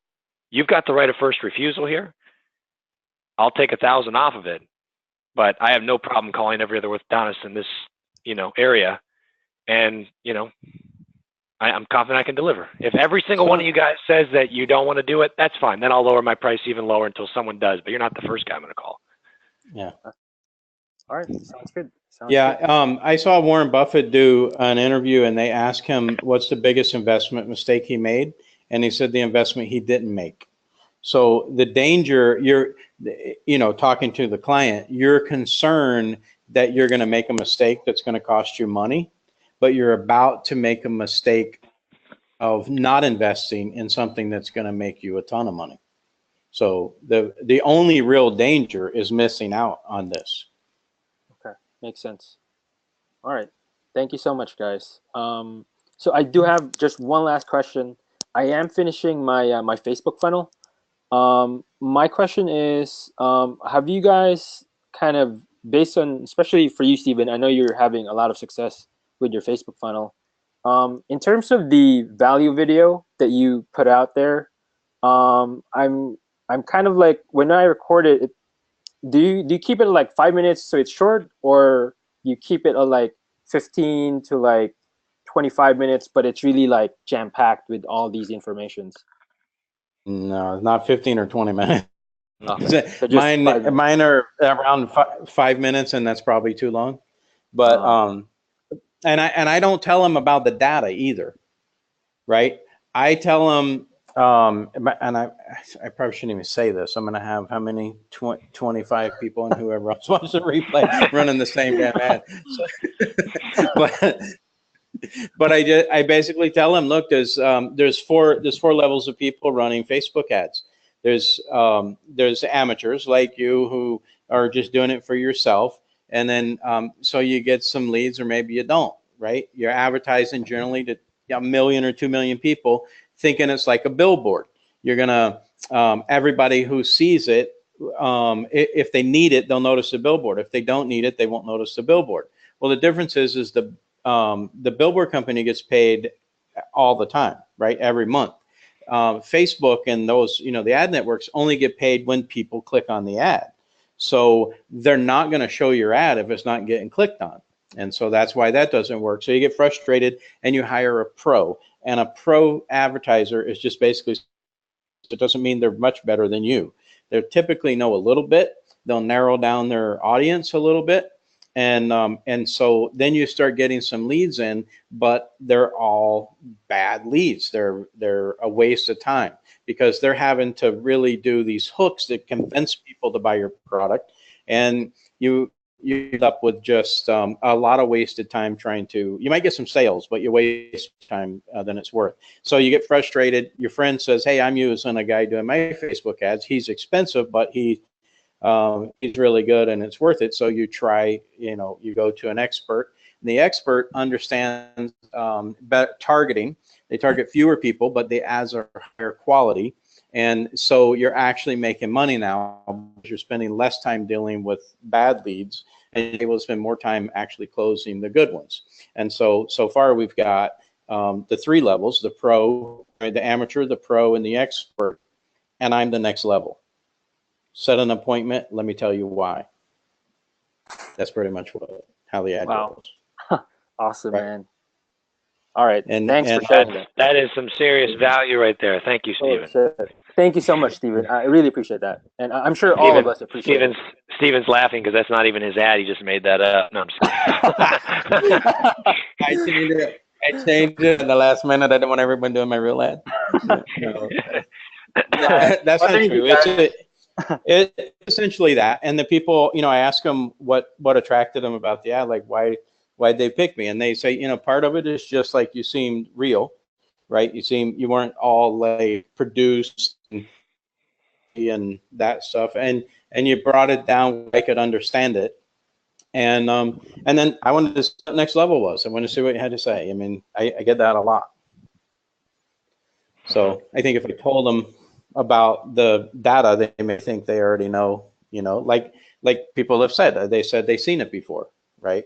you've got the right of first refusal here. I'll take 1,000 off of it, but I have no problem calling every other orthodontist in this, area. And, I'm confident I can deliver. If every single one of you guys says that you don't want to do it, that's fine. Then I'll lower my price even lower until someone does, but you're not the first guy I'm going to call. Yeah. All right. Sounds good. I saw Warren Buffett do an interview and they asked him what's the biggest investment mistake he made. And he said the investment he didn't make. So the danger, you're talking to the client, you're concerned that you're going to make a mistake that's going to cost you money, but you're about to make a mistake of not investing in something that's going to make you a ton of money. So the only real danger is missing out on this. Okay, makes sense. All right, thank you so much, guys. So I do have just one last question. I am finishing my my Facebook funnel. My question is, have you guys kind of, based on, especially for you, Steven, I know you're having a lot of success with your Facebook funnel. In terms of the value video that you put out there, I'm kind of like, when I record it, do you keep it like 5 minutes so it's short, or you keep it like 15 to like 25 minutes, but it's really like jam-packed with all these informations? No, not 15 or 20 minutes. Okay. So mine are around 5 minutes, and that's probably too long. But and I don't tell them about the data either, right? I tell them, and I probably shouldn't even say this. I'm going to have how many 25 people and whoever else wants to replay running the same damn ad. So, but I basically tell them, look, there's four levels of people running Facebook ads. There's amateurs like you who are just doing it for yourself, and then so you get some leads, or maybe you don't, right? You're advertising generally to 1 million or 2 million people, thinking it's like a billboard. you're gonna everybody who sees it, if they need it, they'll notice the billboard. If they don't need it, they won't notice the billboard. Well, the difference is the billboard company gets paid all the time, right? Every month. Facebook and those, the ad networks only get paid when people click on the ad. So they're not going to show your ad if it's not getting clicked on. And so that's why that doesn't work. So you get frustrated and you hire a pro. And a pro advertiser is just basically, it doesn't mean they're much better than you. They typically know a little bit. They'll narrow down their audience a little bit. And so then you start getting some leads in, but they're all bad leads. They're a waste of time because they're having to really do these hooks that convince people to buy your product, and you end up with just a lot of wasted time trying to. You might get some sales, but you waste time than it's worth. So you get frustrated. Your friend says, "Hey, I'm using a guy doing my Facebook ads. He's expensive, but he's really good and it's worth it." So you try, you go to an expert. And the expert understands better targeting. They target fewer people, but the ads are higher quality. And so you're actually making money now because you're spending less time dealing with bad leads and you're able to spend more time actually closing the good ones. And so far we've got the 3 levels: the pro, the amateur, the pro, and the expert. And I'm the next level. Set an appointment. Let me tell you why. That's pretty much how the ad goes. Awesome, Right. man. All right. And Thanks for sharing that. That is some serious value right there. Thank you, Stephen. Thank you so much, Stephen. I really appreciate that. And I'm sure all of us appreciate it. Stephen's laughing because that's not even his ad. He just made that up. No, I'm just kidding. I changed it in the last minute. I didn't want everyone doing my real ad. No. That's not true. It's essentially that. And the people, I ask them what attracted them about the ad, like why'd they pick me? And they say, part of it is just like you seemed real, right? You weren't all like produced and that stuff, and you brought it down where I could understand it. And then I wanted to see what the next level was. I wanted to see what you had to say. I mean, I get that a lot. So I think if I told them about the data, they may think they already know, like people have said, they said they've seen it before, right?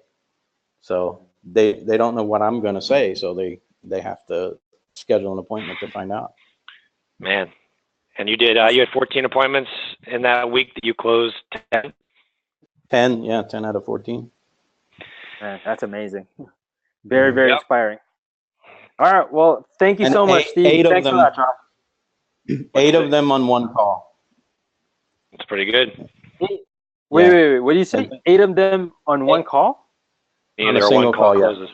So they don't know what I'm going to say, so they have to schedule an appointment to find out. Man, and you did, you had 14 appointments in that week that you closed 10? 10, yeah, 10 out of 14. Man, that's amazing. Very, very inspiring. All right, well, thank you so much, Steve. Thanks for that, John. 8 of them on one call. That's pretty good. Wait. What do you say? 8 of them on one call? Yeah, there are one call closes.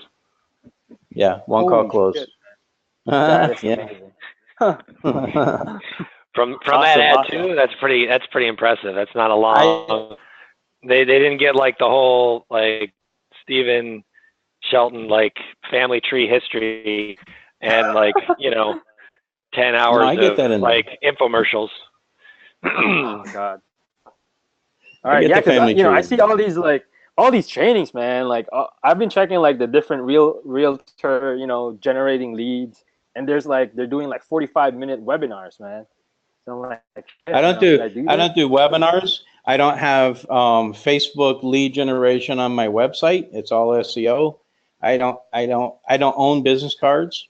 Yeah, one call closed. That is amazing. From that ad too, that's pretty impressive. That's not a long. They didn't get like the whole like Stephen Shelton like family tree history and like 10 hours of like infomercials. Oh God! All right, yeah, because I see all these trainings, man. Like I've been checking like the different realtor, generating leads, and there's like they're doing like 45-minute webinars, man. So I'm like, I don't do webinars. I don't have Facebook lead generation on my website. It's all SEO. I don't own business cards.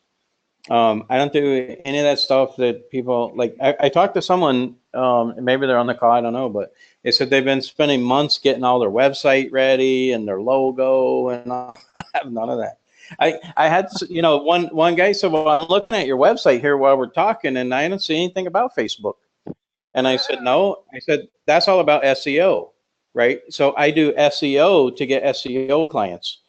I don't do any of that stuff that people like. I talked to someone, maybe they're on the call, I don't know, but they said they've been spending months getting all their website ready and their logo and all. I have none of that. I had, one guy said, well, I'm looking at your website here while we're talking and I don't see anything about Facebook. And I said, no, that's all about SEO, right? So I do SEO to get SEO clients.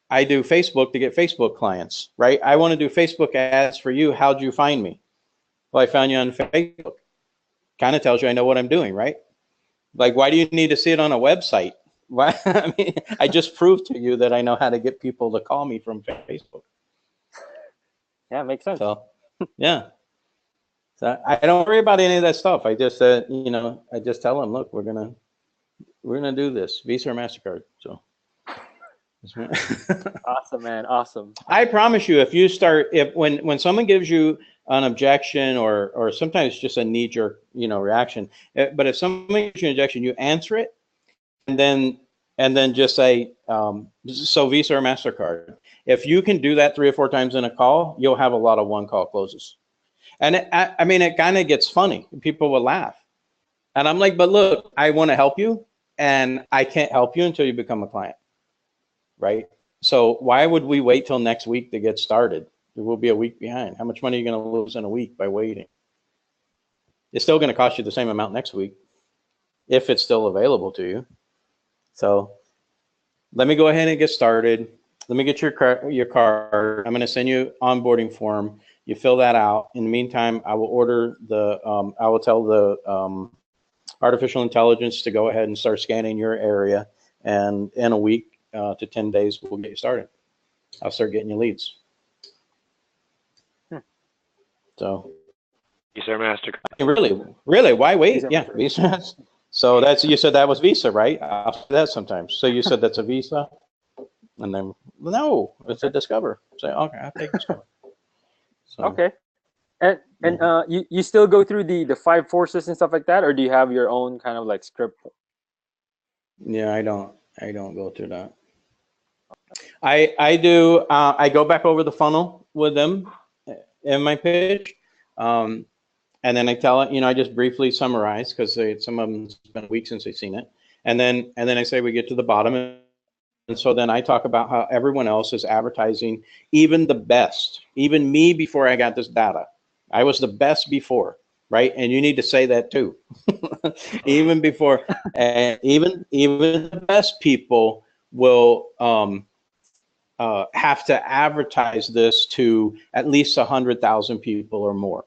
I do Facebook to get Facebook clients, right? I want to do Facebook ads for you. How'd you find me? Well, I found you on Facebook. Kind of tells you I know what I'm doing, right? Like, why do you need to see it on a website? Why? I mean, I just proved to you that I know how to get people to call me from Facebook. Yeah, it makes sense. So, yeah. So I don't worry about any of that stuff. I just, I just tell them, look, we're gonna do this, Visa or MasterCard. So. Awesome, man. Awesome. I promise you, if you start, when someone gives you an objection or sometimes just a knee-jerk, reaction. But if somebody gives you an objection, you answer it, and then just say, so Visa or MasterCard. If you can do that 3 or 4 times in a call, you'll have a lot of one-call closes. And it kind of gets funny. People will laugh. And I'm like, but look, I want to help you, and I can't help you until you become a client, right? So why would we wait till next week to get started? We'll be a week behind. How much money are you going to lose in a week by waiting? It's still going to cost you the same amount next week if it's still available to you. So let me go ahead and get started. Let me get your card. I'm going to send you onboarding form. You fill that out. In the meantime, I will order the, I will tell the artificial intelligence to go ahead and start scanning your area. And in a week to 10 days, we'll get you started. I'll start getting you leads. So. Visa or MasterCard. Really, why wait? Visa. Yeah, Visa. So that's, you said that was Visa, right? I'll say that sometimes. So you said that's a Visa? And then, no, it's a Discover. Say, okay, I'll take Discover. So, Okay. And you still go through the 5 forces and stuff like that, or do you have your own kind of like script? yeah, I don't go through that. I do, I go back over the funnel with them in my pitch. And then I tell it, I just briefly summarize because some of them, it's been a week since they've seen it. And then I say we get to the bottom. And so then I talk about how everyone else is advertising, even the best, even me before I got this data. I was the best before, right? And you need to say that too. Even before, even the best people will have to advertise this to at least 100,000 people or more.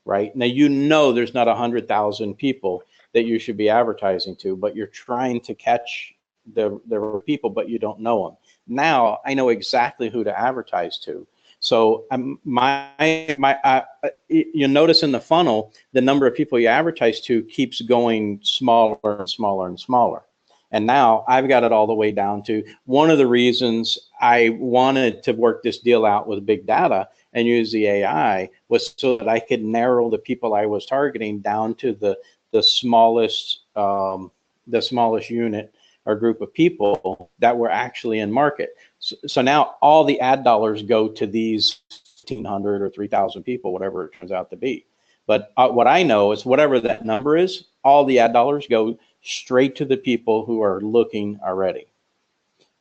Right now, there's not 100,000 people that you should be advertising to, but you're trying to catch the people, but you don't know them. Now I know exactly who to advertise to. So you notice in the funnel, the number of people you advertise to keeps going smaller and smaller and smaller. And now I've got it all the way down to, one of the reasons I wanted to work this deal out with big data and use the AI was so that I could narrow the people I was targeting down to the smallest unit or group of people that were actually in market. So now all the ad dollars go to these 1,500 or 3,000 people, whatever it turns out to be. But what I know is whatever that number is, all the ad dollars go straight to the people who are looking already.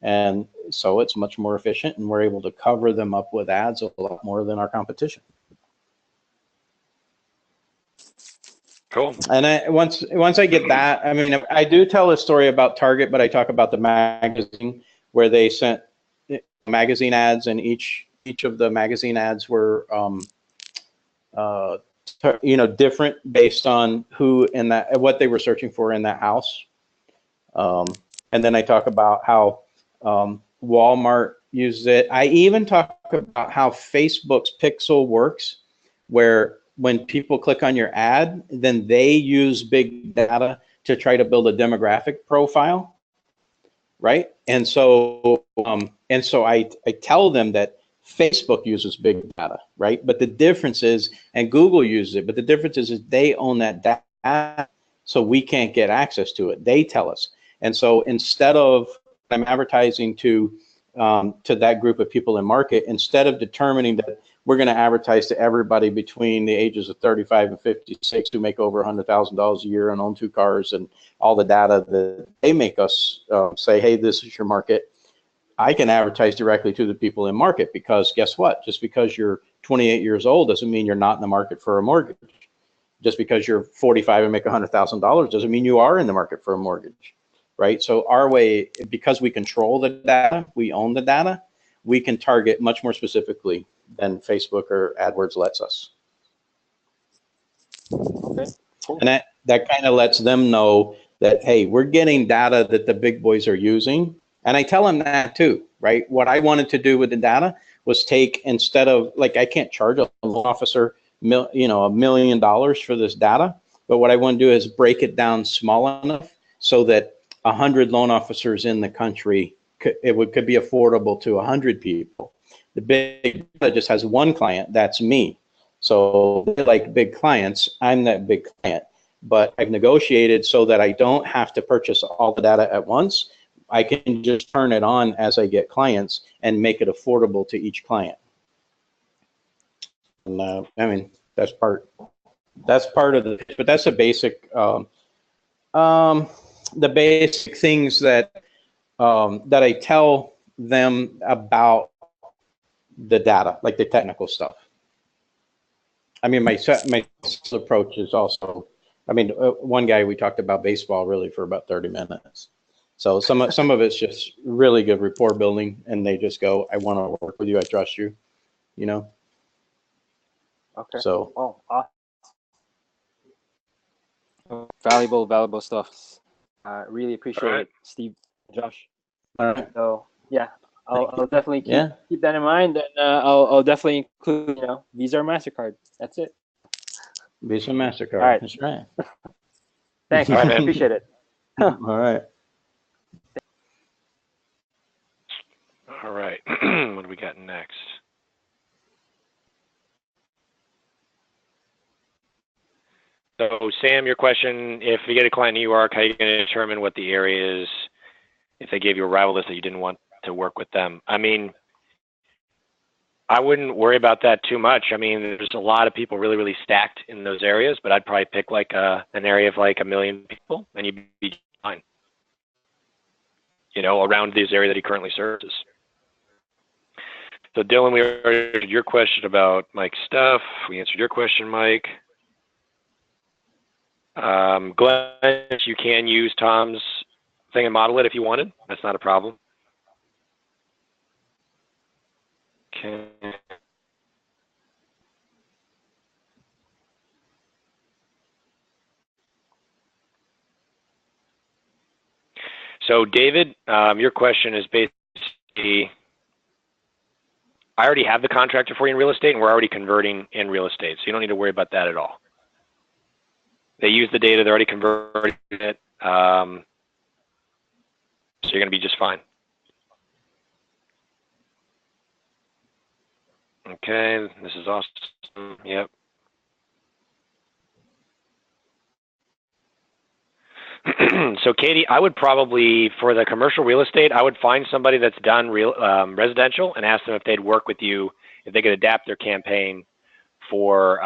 And so it's much more efficient, and we're able to cover them up with ads a lot more than our competition. Cool. And once I get that, I mean, I do tell a story about Target, but I talk about the magazine where they sent magazine ads, and each of the magazine ads were, different based on who in that, what they were searching for in that house. And then I talk about how Walmart uses it. I even talk about how Facebook's Pixel works, where when people click on your ad, then they use big data to try to build a demographic profile, right? And so I tell them that Facebook uses big data, right? But the difference is, and Google uses it, but the difference is they own that data, so we can't get access to it. They tell us. And so instead of I'm advertising to that group of people in market, instead of determining that we're going to advertise to everybody between the ages of 35 and 56 who make over $100,000 a year and own 2 cars and all the data that they make us say, hey, this is your market. I can advertise directly to the people in market, because guess what? Just because you're 28 years old doesn't mean you're not in the market for a mortgage. Just because you're 45 and make $100,000 doesn't mean you are in the market for a mortgage, right? So our way, because we control the data, we own the data, we can target much more specifically than Facebook or AdWords lets us. Okay, cool. And that kind of lets them know that, hey, we're getting data that the big boys are using. And I tell them that too, right? What I wanted to do with the data was take, instead of, like, I can't charge a loan officer $1 million for this data, but what I want to do is break it down small enough so that 100 loan officers in the country could be affordable to 100 people. The big data just has one client, that's me. So they're like big clients. I'm that big client, but I've negotiated so that I don't have to purchase all the data at once. I can just turn it on as I get clients and make it affordable to each client. And I mean, that's part of the, but that's a basic, the basic things that that I tell them about the data, like the technical stuff. I mean, my approach is also, I mean, one guy, we talked about baseball really for about 30 minutes. So some of it's just really good rapport building, and they just go, I want to work with you, I trust you, you know? Okay. So. Oh, awesome. Valuable stuff. Really appreciate it, Steve, Josh. All right. So yeah, I'll definitely keep that in mind, and I'll definitely include, you know, Visa or MasterCard. That's it. Visa, MasterCard. All right. That's right. Thanks. I appreciate it. All right. All right. What do we got next? So Sam, your question, if you get a client in New York, how are you going to determine what the area is if they gave you a rival list that you didn't want to work with them? I mean, I wouldn't worry about that too much. I mean, there's a lot of people really, really stacked in those areas, but I'd probably pick like an area of like 1 million people and you'd be fine, you know, around this area that he currently serves. So Dylan, we already answered your question about Mike's stuff. We answered your question, Mike. Glenn, you can use Tom's thing and model it if you wanted. That's not a problem. Okay. So David, your question is basically, I already have the contractor for you in real estate, and we're already converting in real estate, so you don't need to worry about that at all. They use the data, they're already converting it, so you're going to be just fine. Okay, this is awesome. Yep. So Katie, I would probably, for the commercial real estate, I would find somebody that's done residential and ask them if they'd work with you, if they could adapt their campaign for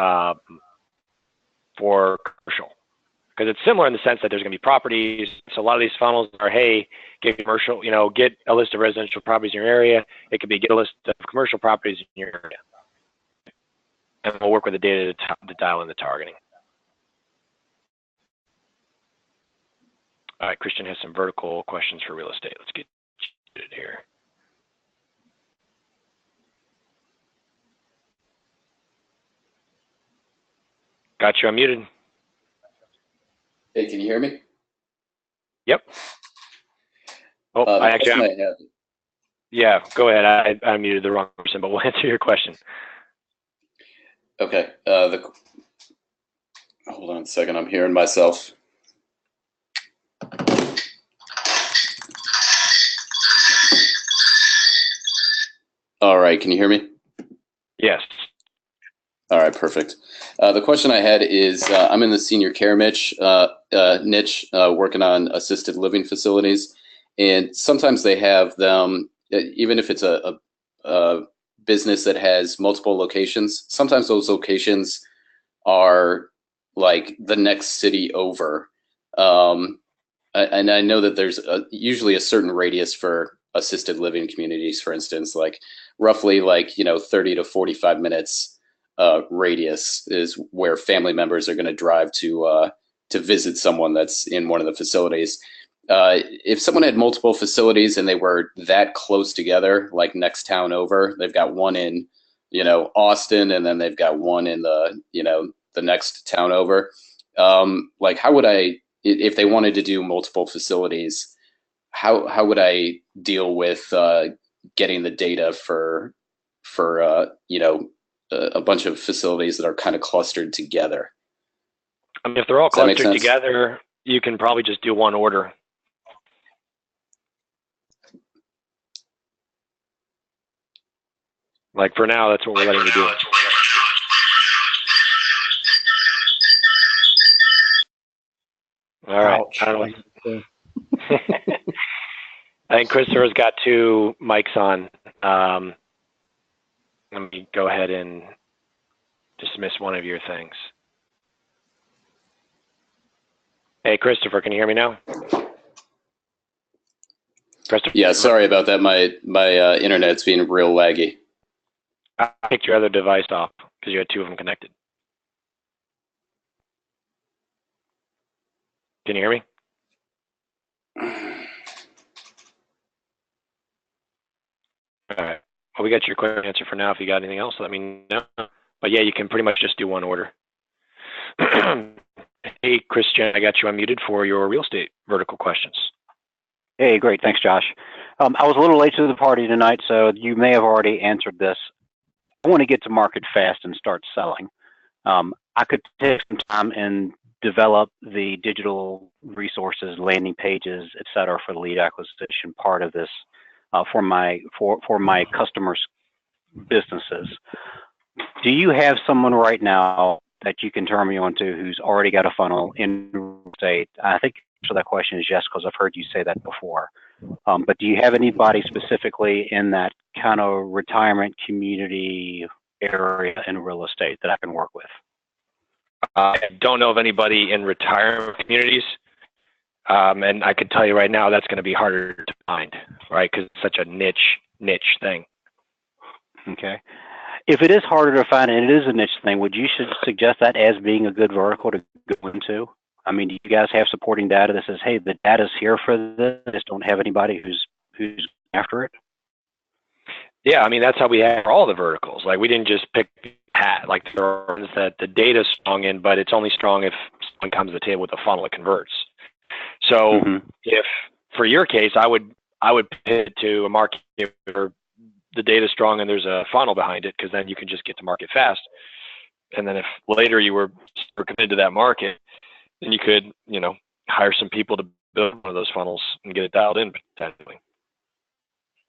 commercial. Because it's similar in the sense that there's going to be properties. So a lot of these funnels are, hey, get commercial, you know, get a list of residential properties in your area. It could be get a list of commercial properties in your area. And we'll work with the data to dial in the targeting. All right, Christian has some vertical questions for real estate. Let's get it here. Got you unmuted. Hey, can you hear me? Yep. Oh, I actually, yeah, go ahead. I unmuted the wrong person, but we'll answer your question. Okay. Hold on a second. I'm hearing myself. All right. Can you hear me? Yes. All right. Perfect. The question I had is, I'm in the senior care niche, working on assisted living facilities, and sometimes they have them, even if it's a business that has multiple locations, sometimes those locations are like the next city over. And I know that there's usually a certain radius for assisted living communities, for instance, like roughly like, you know, 30 to 45 minutes radius is where family members are going to drive to visit someone that's in one of the facilities. If someone had multiple facilities and they were that close together, like next town over, they've got one in, you know, Austin, and then they've got one in the, you know, the next town over. Like, how would I, if they wanted to do multiple facilities, how would I deal with getting the data for you know, a bunch of facilities that are kind of clustered together? I mean, if they're all clustered together, you can probably just do one order. Like for now, that's what we're letting you do. All right. Ouch. I don't know. I think Christopher's got two mics on. Let me go ahead and dismiss one of your things. Hey, Christopher, can you hear me now? Christopher? Yeah, sorry about that. My internet's being real laggy. I picked your other device off because you had two of them connected. Can you hear me? All right. Well, we got your quick answer for now. If you got anything else, let me know. But yeah, you can pretty much just do one order. Hey, Christian, I got you unmuted for your real estate vertical questions. Hey, great. Thanks, Josh. I was a little late to the party tonight, so you may have already answered this. I want to get to market fast and start selling. I could take some time and develop the digital resources, landing pages, et cetera, for the lead acquisition part of this for my customers' businesses. Do you have someone right now that you can turn me on to who's already got a funnel in real estate? I think so. That question is yes, because I've heard you say that before. But do you have anybody specifically in that kind of retirement community area in real estate that I can work with? I don't know of anybody in retirement communities. And I can tell you right now, that's going to be harder to find, right? Because it's such a niche thing. Okay. If it is harder to find and it is a niche thing, would you should suggest that as being a good vertical to go into? I mean, do you guys have supporting data that says, hey, the data's here for this, I just don't have anybody who's after it? Yeah, I mean, that's how we have all the verticals. Like, we didn't just pick hat. Like, there are ones that the data's strong in, but it's only strong if someone comes to the table with a funnel that converts. So if, for your case, I would pivot to a market where the data's strong and there's a funnel behind it, because then you can just get to market fast. And then if later you were committed to that market, then you could, hire some people to build one of those funnels and get it dialed in potentially.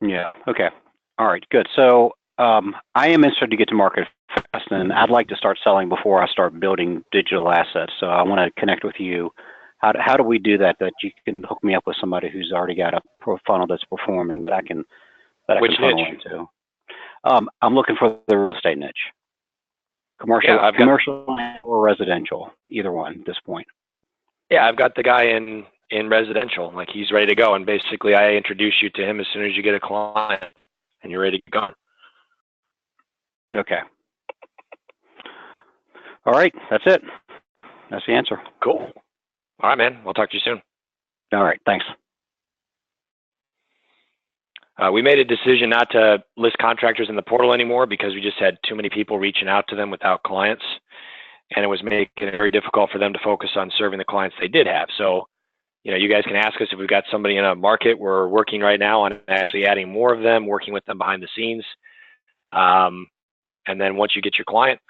Yeah. Okay. All right. Good. So I am interested to get to market fast, and I'd like to start selling before I start building digital assets. So I want to connect with you. How do we do that? That you can hook me up with somebody who's already got a funnel that's performing that I can funnel into. I'm looking for the real estate niche. Commercial or residential, either one at this point. Yeah, I've got the guy in residential, like he's ready to go. And basically I introduce you to him as soon as you get a client and you're ready to go. Okay. All right, that's it. That's the answer. Cool. All right, man. We'll talk to you soon. All right, thanks. We made a decision not to list contractors in the portal anymore because we just had too many people reaching out to them without clients. And it was making it very difficult for them to focus on serving the clients they did have. So, you guys can ask us if we've got somebody in a market. We're working right now on actually adding more of them, working with them behind the scenes. And then once you get your client,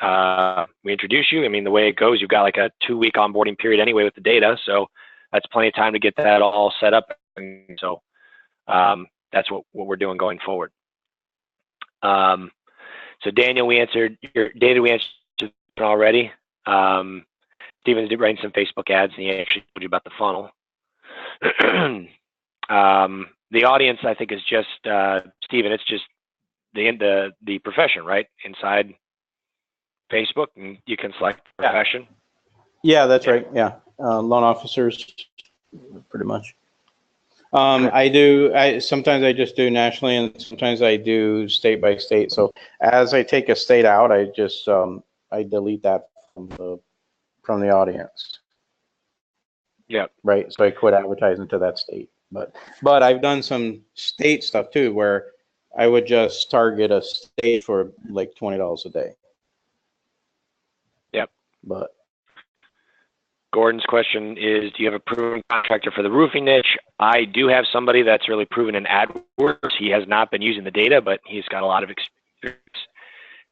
we introduce you. I mean, the way it goes, you've got like a 2-week onboarding period anyway with the data. So that's plenty of time to get that all set up. And so that's what we're doing going forward. So Daniel, we answered your data. We answered already. Steven's writing some Facebook ads, and he actually told you about the funnel. The audience, I think, is just Steven. It's just the profession, right? Inside Facebook, and you can select profession. Yeah, that's right. Yeah, loan officers, pretty much. Sometimes I just do nationally, and sometimes I do state by state. So as I take a state out, I just I delete that from the audience. Yeah. Right. So I quit advertising to that state. But I've done some state stuff too, where I would just target a state for like $20 a day. Yep. But Gordon's question is, do you have a proven contractor for the roofing niche? I do have somebody that's really proven in AdWords. He has not been using the data, but he's got a lot of experience,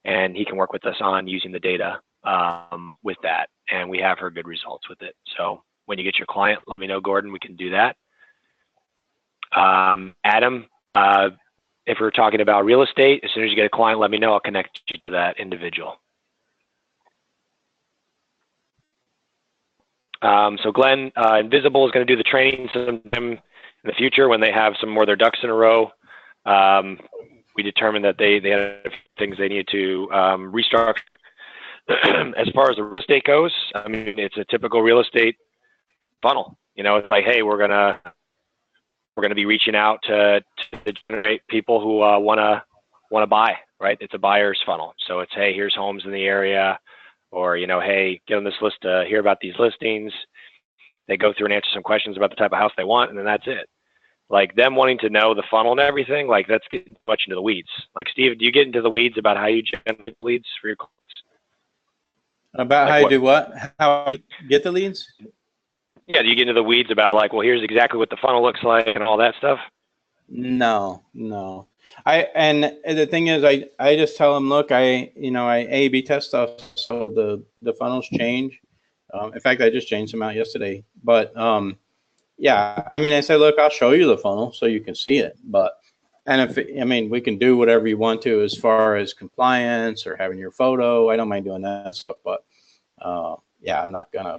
and he can work with us on using the data with that. And we have heard good results with it. So when you get your client, let me know, Gordon, we can do that. Adam, if we're talking about real estate, as soon as you get a client, let me know. I'll connect you to that individual. So Glenn, Invisible is going to do the training sometime in the future when they have some more of their ducks in a row. We determined that they had things they needed to restructure. As far as the real estate goes, I mean, it's a typical real estate funnel. You know, it's like, hey, we're gonna be reaching out to generate people who want to buy, right? It's a buyer's funnel. So it's, hey, here's homes in the area, or, you know, hey, get on this list to hear about these listings. They go through and answer some questions about the type of house they want, and then that's it. Like, them wanting to know the funnel and everything, like, that's getting much into the weeds. Like, Steve, do you get into the weeds about how you generate leads for your clients? About how you do what? How you get the leads? Yeah, do you get into the weeds about, like, well, here's exactly what the funnel looks like and all that stuff? No. And the thing is, I just tell them, look, I A/B test stuff, so the funnels change. In fact, I just changed them out yesterday. But yeah, I mean, I say, look, I'll show you the funnel so you can see it. We can do whatever you want to as far as compliance or having your photo. I don't mind doing that stuff, but yeah, I'm not gonna,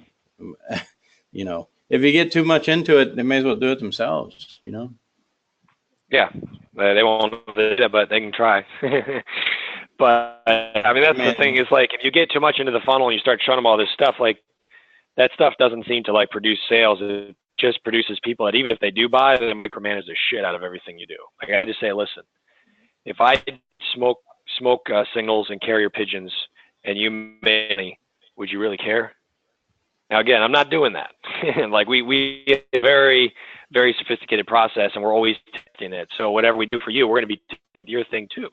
if you get too much into it, they may as well do it themselves, Yeah, they won't do it, but they can try. But I mean, that's the thing is, like, if you get too much into the funnel and you start showing them all this stuff, like, that stuff doesn't seem to, like, produce sales. It just produces people that, even if they do buy, they micromanage the shit out of everything you do. Like, I just say, listen, if I smoke signals and carrier pigeons and you made money, would you really care? Now, again, I'm not doing that. Like, we have a very, very sophisticated process, and we're always testing it. So whatever we do for you, we're going to be testing your thing too.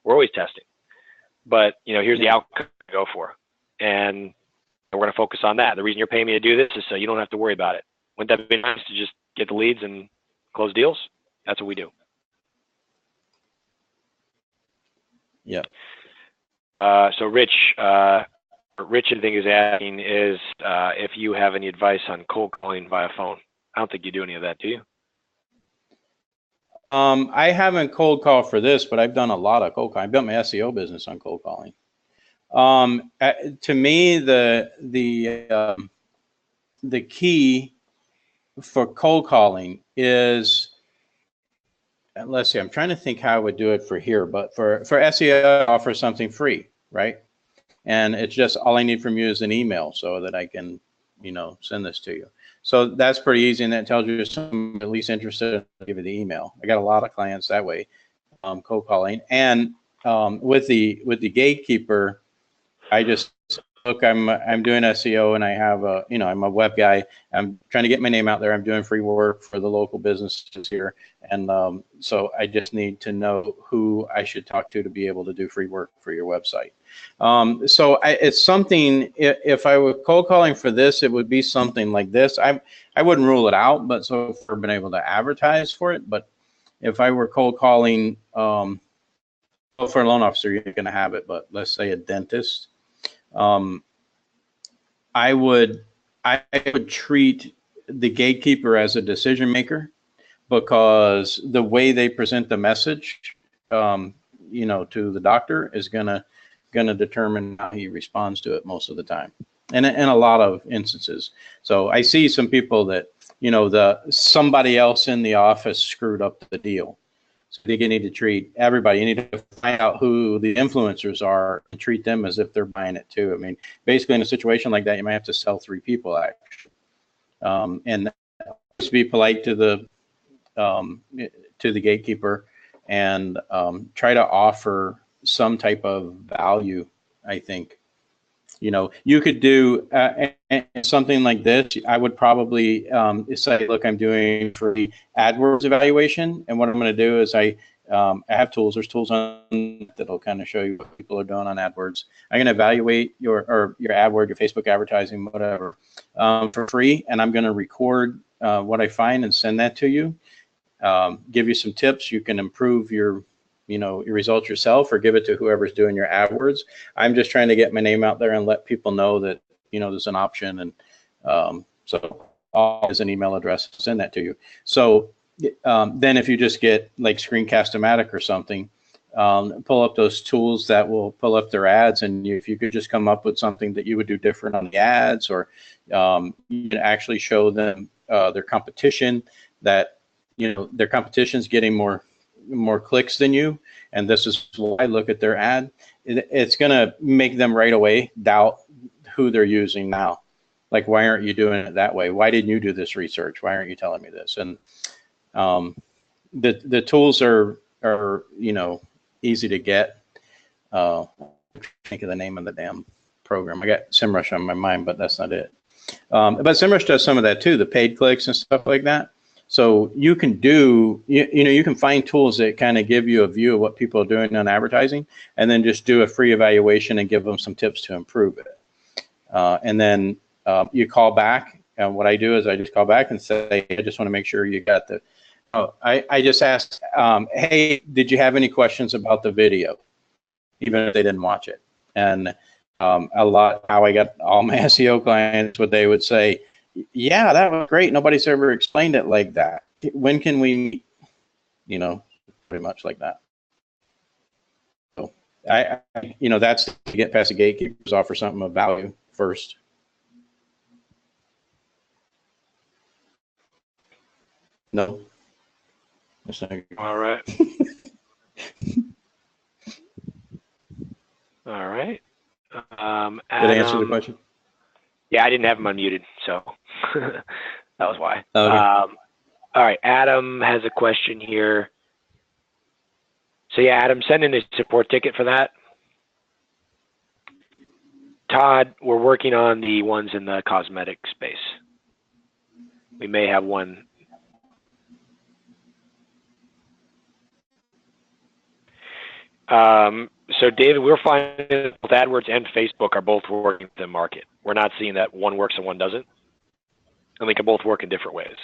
We're always testing. But, here's the outcome to go for. And we're going to focus on that. The reason you're paying me to do this is so you don't have to worry about it. Wouldn't that be nice to just get the leads and close deals? That's what we do. Yeah. So Rich, I think, is asking is if you have any advice on cold calling via phone. I don't think you do any of that, do you? I haven't cold called for this, but I've done a lot of cold calling. I built my SEO business on cold calling. To me, the key for cold calling is, let's see, I'm trying to think how I would do it for here, but for SEO, I offer something free, right? And it's just, all I need from you is an email so that I can, send this to you. So that's pretty easy, and that tells you someone at least interested in give you the email. I got a lot of clients that way, cold calling. And with the gatekeeper, I just look, I'm doing SEO, and I have I'm a web guy. I'm trying to get my name out there. I'm doing free work for the local businesses here, and so I just need to know who I should talk to be able to do free work for your website. It's something. If I were cold calling for this, it would be something like this. I wouldn't rule it out, but so far been able to advertise for it. But if I were cold calling, for a loan officer, you're going to have it. But let's say a dentist. I would treat the gatekeeper as a decision maker, because the way they present the message, to the doctor is gonna determine how he responds to it most of the time, and in a lot of instances. So I see some people that somebody else in the office screwed up the deal. So you need to treat everybody. You need to find out who the influencers are and treat them as if they're buying it too. I mean, basically in a situation like that, you might have to sell 3 people actually, and just be polite to the gatekeeper, and try to offer some type of value. I think, you could do something like this. I would probably say, look, I'm doing for the AdWords evaluation, and what I'm going to do is I have tools. There's tools on that'll kind of show you what people are doing on AdWords. I'm going to evaluate your AdWord, your Facebook advertising, whatever, for free, and I'm going to record what I find and send that to you. Give you some tips. You can improve your results yourself, or give it to whoever's doing your AdWords. I'm just trying to get my name out there and let people know that, there's an option. And so as an email address, send that to you. So then if you just get like Screencast-O-Matic or something, pull up those tools that will pull up their ads, and if you could just come up with something that you would do different on the ads, or you can actually show them their competition, that their competition's getting more clicks than you, and this is why. Look at their ad. It's going to make them right away doubt who they're using now. Like, why aren't you doing it that way? Why didn't you do this research? Why aren't you telling me this? And the tools are easy to get. Think of the name of the damn program. I got SEMrush on my mind, but that's not it. But SEMrush does some of that too, the paid clicks and stuff like that. So you can do, you can find tools that kind of give you a view of what people are doing on advertising, and then just do a free evaluation and give them some tips to improve it. And then you call back. And what I do is I just call back and say, I just want to make sure you got the, I just asked, hey, did you have any questions about the video? Even if they didn't watch it. And a lot, how I got all my SEO clients, what they would say, yeah, that was great. Nobody's ever explained it like that. When can we meet? Pretty much like that. So that's to get past the gatekeepers, offer something of value first. No. All right. All right. Adam, did I answer the question? Yeah, I didn't have him unmuted, so that was why. Okay. All right, Adam has a question here. So yeah, Adam, send in a support ticket for that. Todd, we're working on the ones in the cosmetic space. We may have one. So David, we're finding both AdWords and Facebook are both working the market. We're not seeing that one works and one doesn't. And they can both work in different ways.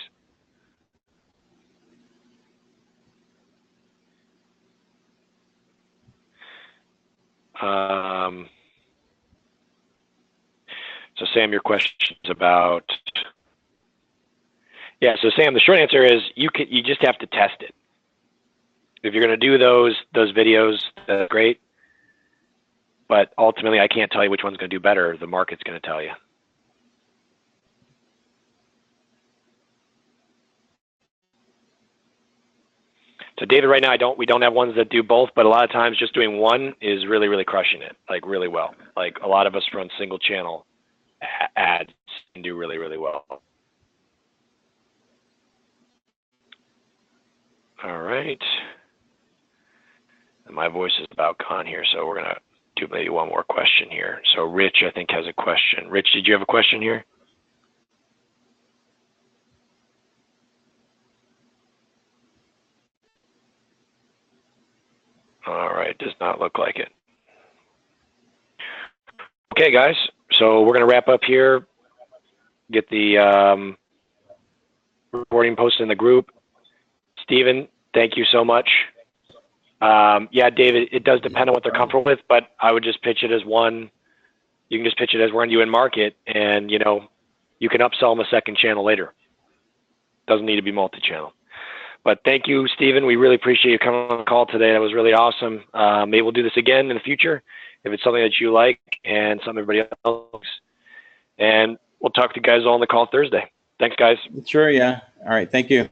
So Sam, your question's about, yeah, so Sam, the short answer is you just have to test it. If you're going to do those videos, that's great. But ultimately, I can't tell you which one's going to do better. The market's going to tell you. So David, right now, we don't have ones that do both, but a lot of times just doing one is really, really crushing it, like really well. Like a lot of us run single channel ads and do really, really well. All right. And my voice is about gone here, so we're going to do maybe one more question here. So Rich, I think, has a question. Rich, did you have a question here? All right, does not look like it. Okay, guys, so we're going to wrap up here, get the recording posted in the group. Stephen, thank you so much. Yeah, David, it does depend on what they're comfortable with, but I would just pitch it as one. You can just pitch it as we're in you in market, and you can upsell them a second channel later. Doesn't need to be multi-channel. But thank you, Stephen. We really appreciate you coming on the call today. That was really awesome. Maybe we'll do this again in the future if it's something that you like and something everybody else. And we'll talk to you guys all on the call Thursday. Thanks, guys. Sure, yeah. All right, thank you.